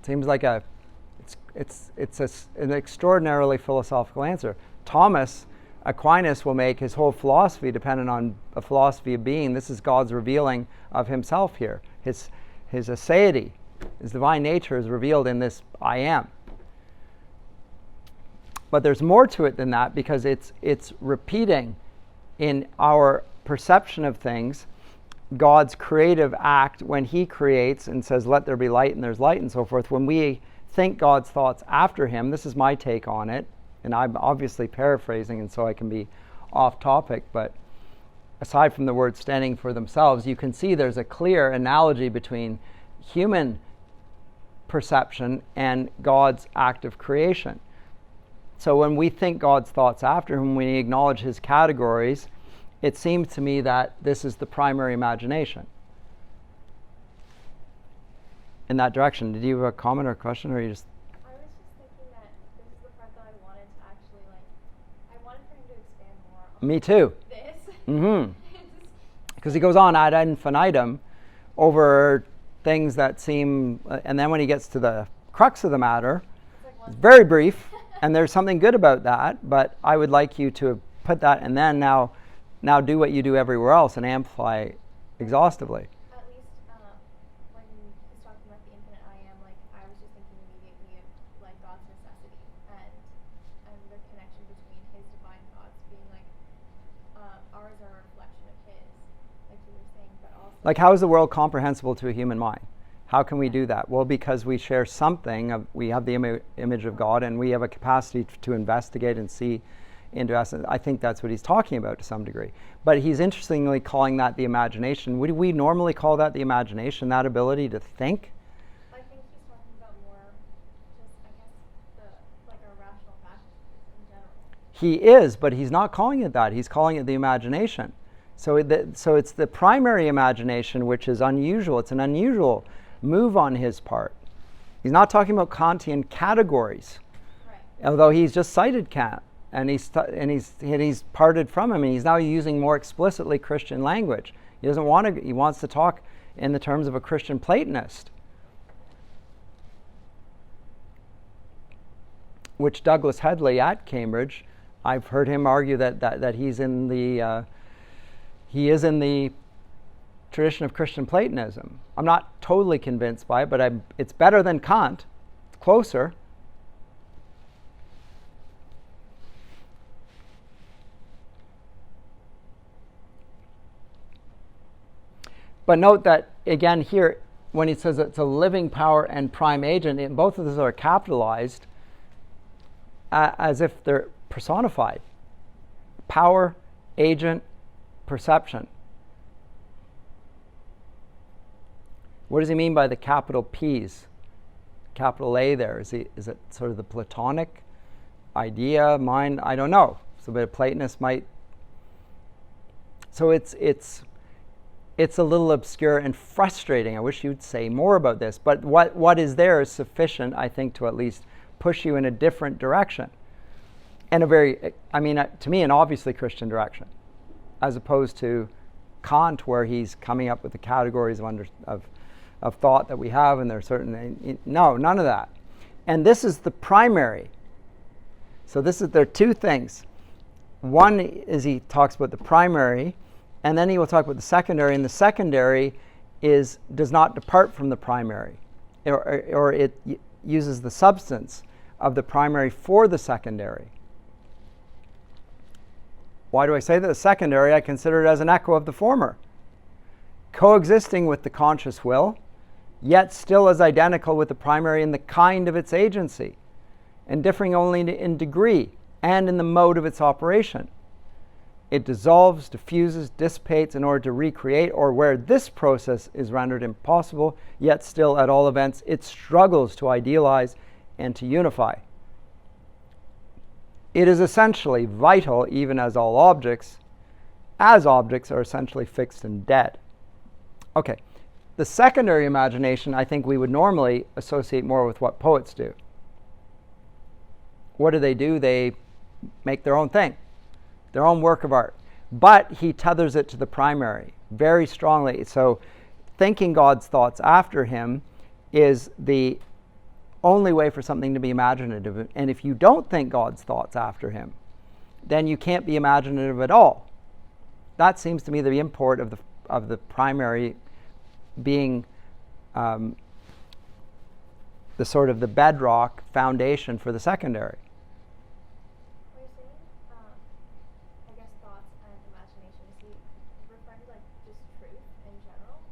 Seems like an extraordinarily philosophical answer. Thomas Aquinas will make his whole philosophy dependent on a philosophy of being. This is God's revealing of himself here. His aseity, his divine nature is revealed in this I am. But there's more to it than that, because it's repeating in our perception of things God's creative act when he creates and says, let there be light, and there's light, and so forth. When we think God's thoughts after him, this is my take on it, and I'm obviously paraphrasing, and so I can be off topic, but aside from the words standing for themselves, you can see there's a clear analogy between human perception and God's act of creation. So when we think God's thoughts after him, when we acknowledge his categories, it seems to me that this is the primary imagination. In that direction. Did you have a comment or a question, or you just... I was just thinking that this is the part that I wanted to actually, I wanted for him to expand more on Me too. this. Mm-hmm. Because he goes on ad infinitum over things that seem... and then when he gets to the crux of the matter, it's very brief, and there's something good about that, but I would like you to put that, and then now do what you do everywhere else and amplify exhaustively. At least when he's talking about the infinite I am, I was just thinking immediately of God's necessity and the connection between his divine thoughts being ours are a reflection of his, like you were saying, but also How is the world comprehensible to a human mind? How can we do that? Well, because we share something. We have the image of God, and we have a capacity to investigate and see into essence. I think that's what he's talking about to some degree. But he's interestingly calling that the imagination. Would we normally call that the imagination, that ability to think? I think he's talking about more just, our rational faculties in general. He is, but he's not calling it that. He's calling it the imagination. So it's the primary imagination, which is unusual. It's an unusual move on his part. He's not talking about Kantian categories, Right. although he's just cited Kant. And he's parted from him, and he's now using more explicitly Christian language. He doesn't want to. He wants to talk in the terms of a Christian Platonist, which Douglas Headley at Cambridge, I've heard him argue that he is in the tradition of Christian Platonism. I'm not totally convinced by it, but it's better than Kant. It's closer. But note that, again, here, when he says it's a living power and prime agent, both of those are capitalized as if they're personified. Power, agent, perception. What does he mean by the capital P's? Capital A there. Is it sort of the Platonic idea, mind? I don't know. So a bit of Platonist might. So it's a little obscure and frustrating. I wish you'd say more about this. But what is there is sufficient, I think, to at least push you in a different direction. And to me, an obviously Christian direction, as opposed to Kant, where he's coming up with the categories of thought that we have, and there are certain. No, none of that. And this is the primary. So there are two things. One is he talks about the primary, and then he will talk about the secondary, and the secondary does not depart from the primary, or it uses the substance of the primary for the secondary. Why do I say that? The secondary, I consider it as an echo of the former, coexisting with the conscious will, yet still as identical with the primary in the kind of its agency, and differing only in degree and in the mode of its operation. It dissolves, diffuses, dissipates in order to recreate, or where this process is rendered impossible, yet still, at all events, it struggles to idealize and to unify. It is essentially vital, even as all objects are essentially fixed and dead. Okay, the secondary imagination, I think we would normally associate more with what poets do. What do? They make their own thing, their own work of art. But he tethers it to the primary very strongly. So thinking God's thoughts after him is the only way for something to be imaginative. And if you don't think God's thoughts after him, then you can't be imaginative at all. That seems to me the import of the primary being the sort of the bedrock foundation for the secondary. When you're saying, I guess, thoughts and imagination, is he referring to just truth in general?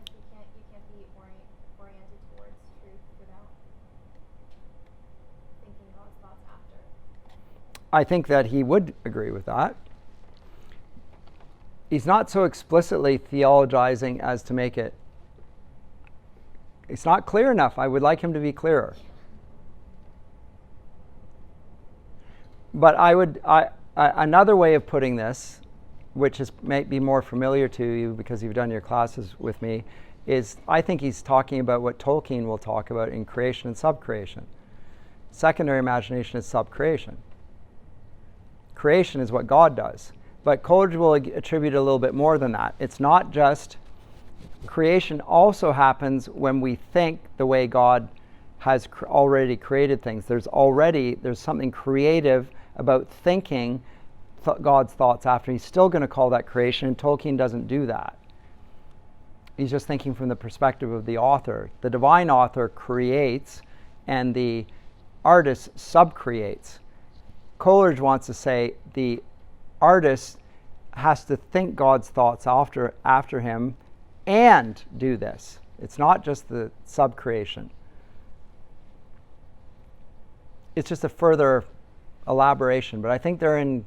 You can't be oriented towards truth without thinking God's thoughts after. I think that he would agree with that. He's not so explicitly theologizing as to make it. It's not clear enough. I would like him to be clearer. But another way of putting this, which might be more familiar to you because you've done your classes with me, is I think he's talking about what Tolkien will talk about in creation and subcreation. Secondary imagination is subcreation. Creation is what God does. But Coleridge will attribute a little bit more than that. It's not just creation also happens when we think the way God has already created things. There's something creative about thinking God's thoughts after. He's still going to call that creation, and Tolkien doesn't do that. He's just thinking from the perspective of the author. The divine author creates, and the artist subcreates. Coleridge wants to say the artist has to think God's thoughts after him and do this. It's not just the subcreation. It's just a further elaboration, but I think they're in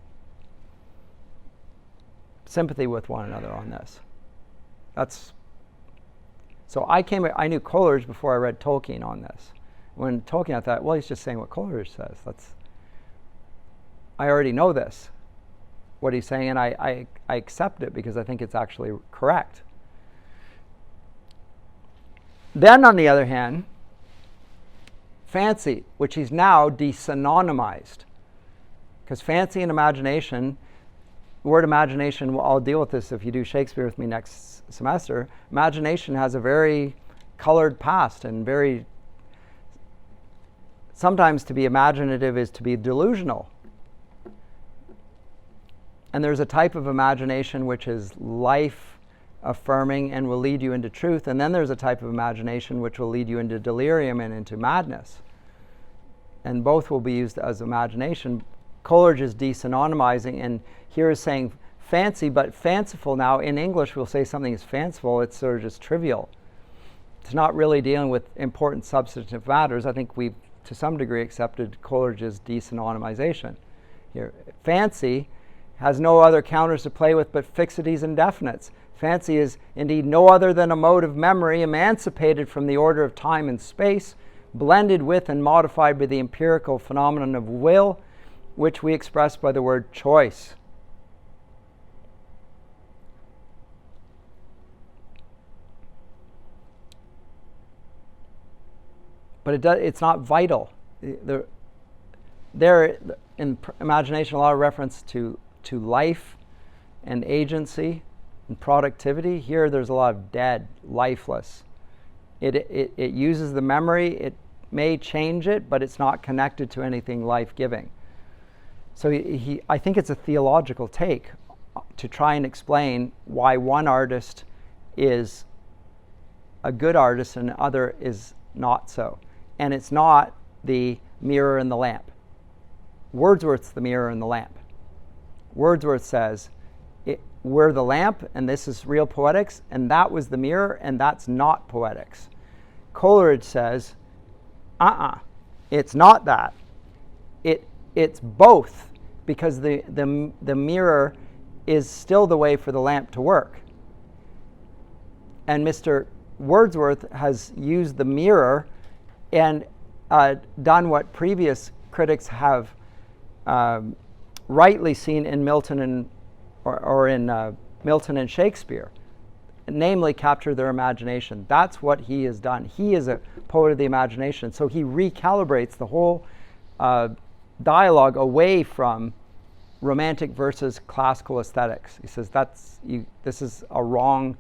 sympathy with one another on this. So I knew Coleridge before I read Tolkien on this. When Tolkien, I thought, well, he's just saying what Coleridge says. I already know this, what he's saying, and I accept it because I think it's actually correct. Then, on the other hand, fancy, which he's now desynonymized. Because fancy and imagination, the word imagination, I'll deal with this if you do Shakespeare with me next semester. Imagination has a very colored past, and sometimes to be imaginative is to be delusional. And there's a type of imagination which is life affirming and will lead you into truth. And then there's a type of imagination which will lead you into delirium and into madness. And both will be used as imagination. Coleridge is desynonymizing, and here is saying fancy, but fanciful. Now in English we'll say something is fanciful, it's sort of just trivial. It's not really dealing with important substantive matters. I think we've to some degree accepted Coleridge's desynonymization here. Fancy has no other counters to play with but fixities and definites. Fancy is indeed no other than a mode of memory emancipated from the order of time and space, blended with and modified by the empirical phenomenon of will, which we express by the word choice. But it's not vital. There, in imagination, a lot of reference to life and agency and productivity. Here, there's a lot of dead, lifeless. It uses the memory. It may change it, but it's not connected to anything life-giving. So I think it's a theological take to try and explain why one artist is a good artist and another is not so. And it's not the mirror and the lamp. Wordsworth's the mirror and the lamp. Wordsworth says, we're the lamp, and this is real poetics, and that was the mirror, and that's not poetics. Coleridge says, it's not that. It's both, because the mirror is still the way for the lamp to work. And Mr. Wordsworth has used the mirror and done what previous critics have rightly seen in Milton and Milton and Shakespeare, namely capture their imagination. That's what he has done. He is a poet of the imagination, so he recalibrates the whole dialogue away from romantic versus classical aesthetics. He says this is a wrong.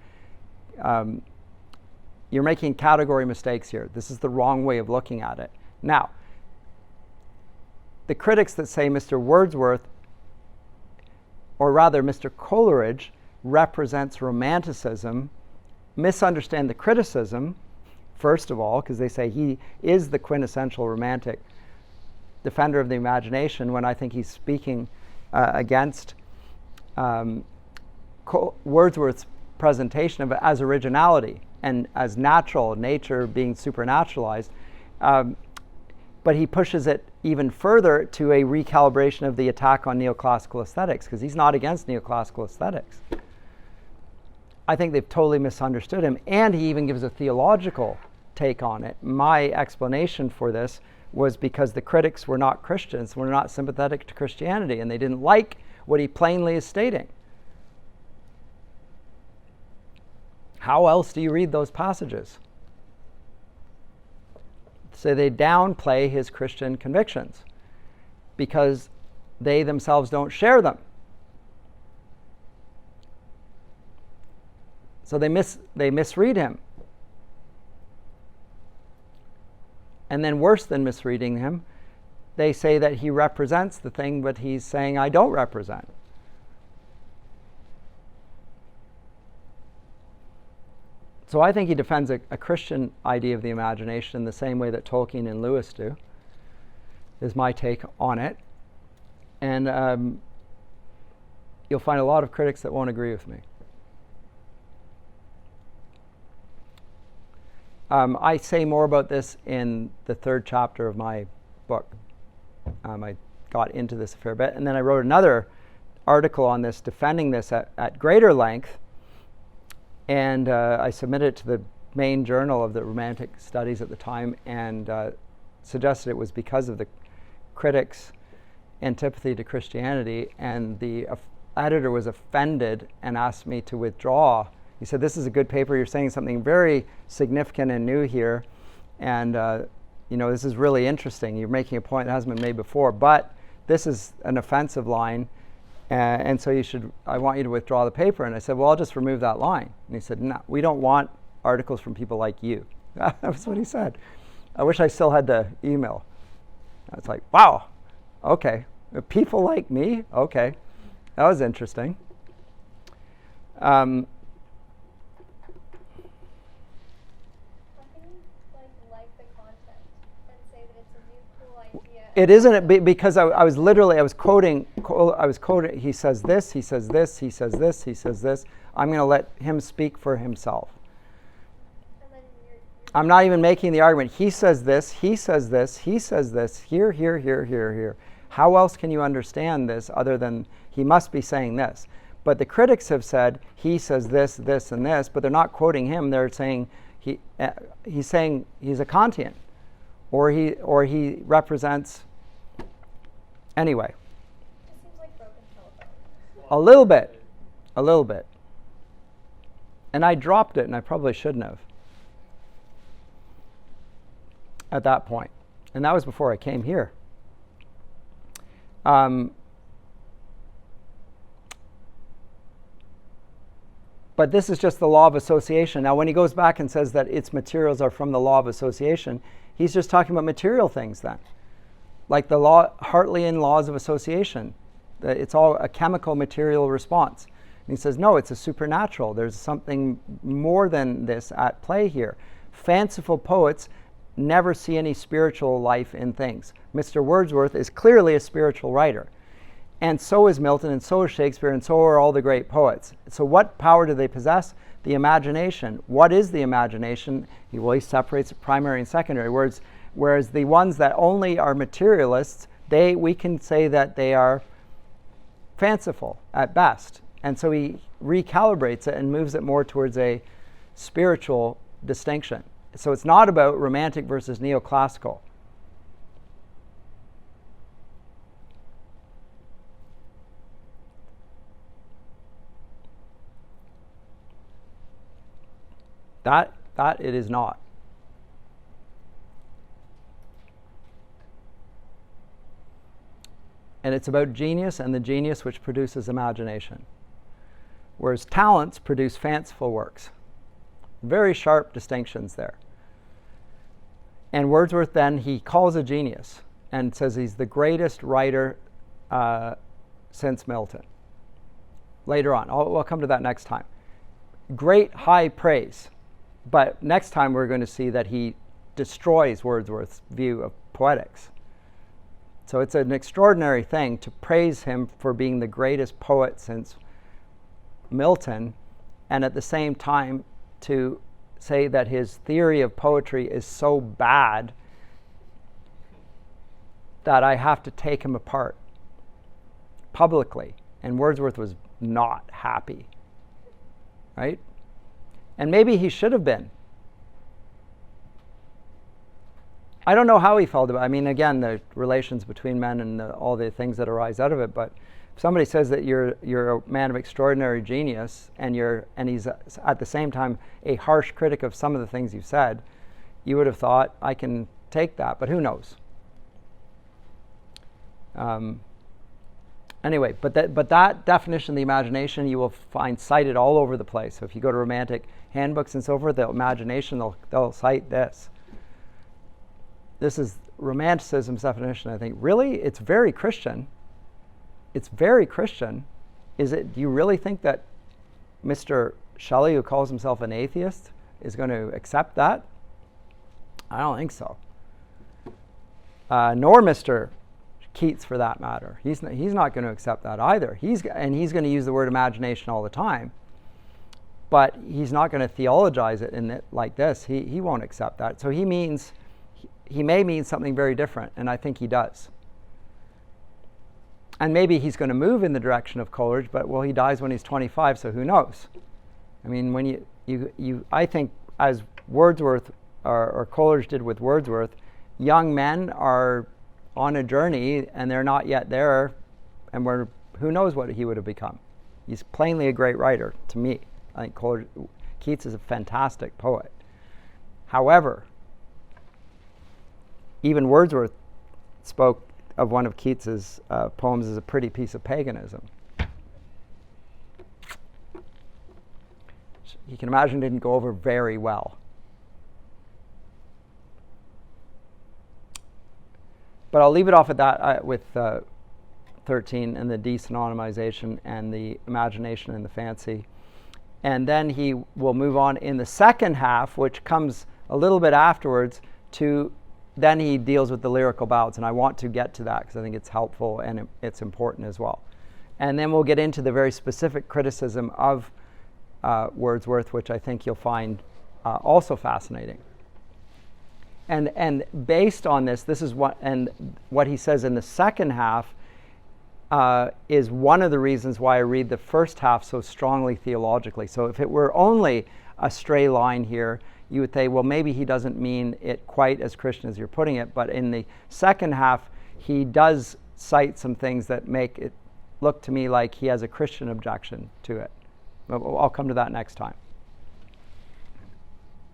You're making category mistakes here. This is the wrong way of looking at it. Now, the critics that say Mr. Wordsworth, or rather Mr. Coleridge, represents Romanticism, misunderstand the criticism, first of all, because they say he is the quintessential Romantic defender of the imagination, when I think he's speaking against Wordsworth's presentation of it as originality and as natural, nature being supernaturalized. But he pushes it even further to a recalibration of the attack on neoclassical aesthetics, because he's not against neoclassical aesthetics. I think they've totally misunderstood him, and he even gives a theological take on it. My explanation for this was because the critics were not Christians, were not sympathetic to Christianity, and they didn't like what he plainly is stating. How else do you read those passages? So they downplay his Christian convictions because they themselves don't share them. So they misread him. And then worse than misreading him, they say that he represents the thing, but he's saying, I don't represent. So I think he defends a Christian idea of the imagination in the same way that Tolkien and Lewis do, is my take on it. And you'll find a lot of critics that won't agree with me. I say more about this in the third chapter of my book. I got into this a fair bit. And then I wrote another article on this, defending this at greater length. And I submitted it to the main journal of the Romantic Studies at the time, and suggested it was because of the critics' antipathy to Christianity. And the editor was offended and asked me to withdraw. He said, this is a good paper. You're saying something very significant and new here. And, this is really interesting. You're making a point that hasn't been made before. But this is an offensive line. And so I want you to withdraw the paper. And I said, well, I'll just remove that line. And he said, no, we don't want articles from people like you. That was what he said. I wish I still had the email. I was like, wow, okay. People like me? Okay. That was interesting. How can you like the content and say that it's a new cool idea? It isn't because I was quoting. He says this. He says this. He says this. He says this. I'm going to let him speak for himself. And then you're I'm not even making the argument. He says this. He says this. He says this. Here, here, here, here, here. How else can you understand this other than he must be saying this? But the critics have said he says this, this, and this, but they're not quoting him. They're saying he's saying he's a Kantian, or he represents. Anyway, it seems like broken telephone. a little bit, and I dropped it, and I probably shouldn't have at that point, and that was before I came here. But this is just the law of association. Now, when he goes back and says that its materials are from the law of association, he's just talking about material things then. Like the Hartleyan laws of association. It's all a chemical material response. And he says, no, it's a supernatural. There's something more than this at play here. Fanciful poets never see any spiritual life in things. Mr. Wordsworth is clearly a spiritual writer. And so is Milton, and so is Shakespeare, and so are all the great poets. So what power do they possess? The imagination. What is the imagination? He separates primary and secondary. Whereas the ones that only are materialists, we can say that they are fanciful at best. And so he recalibrates it and moves it more towards a spiritual distinction. So it's not about romantic versus neoclassical. That it is not. And it's about genius and the genius which produces imagination. Whereas talents produce fanciful works. Very sharp distinctions there. And Wordsworth then, he calls a genius and says he's the greatest writer since Milton. Later on. We'll come to that next time. Great high praise. But next time we're going to see that he destroys Wordsworth's view of poetics. So it's an extraordinary thing to praise him for being the greatest poet since Milton, and at the same time to say that his theory of poetry is so bad that I have to take him apart publicly. And Wordsworth was not happy, right? And maybe he should have been. I don't know how he felt about it. I mean, again, the relations between men and all the things that arise out of it. But if somebody says that you're a man of extraordinary genius, and he's at the same time a harsh critic of some of the things you said, you would have thought, I can take that. But who knows? Anyway, but that definition of the imagination you will find cited all over the place. So if you go to romantic handbooks and so forth, the imagination, they'll cite this. This is Romanticism's definition, I think. Really, it's very Christian. It's very Christian. Do you really think that Mr. Shelley, who calls himself an atheist, is going to accept that? I don't think so. Nor Mr. Keats, for that matter. He's not going to accept that either. He's going to use the word imagination all the time, but he's not going to theologize it in it like this. He won't accept that. So he may mean something very different, and I think he does. And maybe he's going to move in the direction of Coleridge, but he dies when he's 25, so who knows? I mean, when I think as Wordsworth or Coleridge did with Wordsworth, young men are on a journey and they're not yet there, and who knows what he would have become. He's plainly a great writer to me. I think Keats is a fantastic poet. However, even Wordsworth spoke of one of Keats's poems as a pretty piece of paganism. You can imagine it didn't go over very well. But I'll leave it off at that with 13 and the desynonymization and the imagination and the fancy. And then he will move on in the second half, which comes a little bit afterwards, to then he deals with the lyrical ballads. And I want to get to that because I think it's helpful and it's important as well. And then we'll get into the very specific criticism of Wordsworth, which I think you'll find also fascinating. And based on this is what he says in the second half is one of the reasons why I read the first half so strongly theologically. So if it were only a stray line here, you would say, well, maybe he doesn't mean it quite as Christian as you're putting it. But in the second half, he does cite some things that make it look to me like he has a Christian objection to it. I'll come to that next time.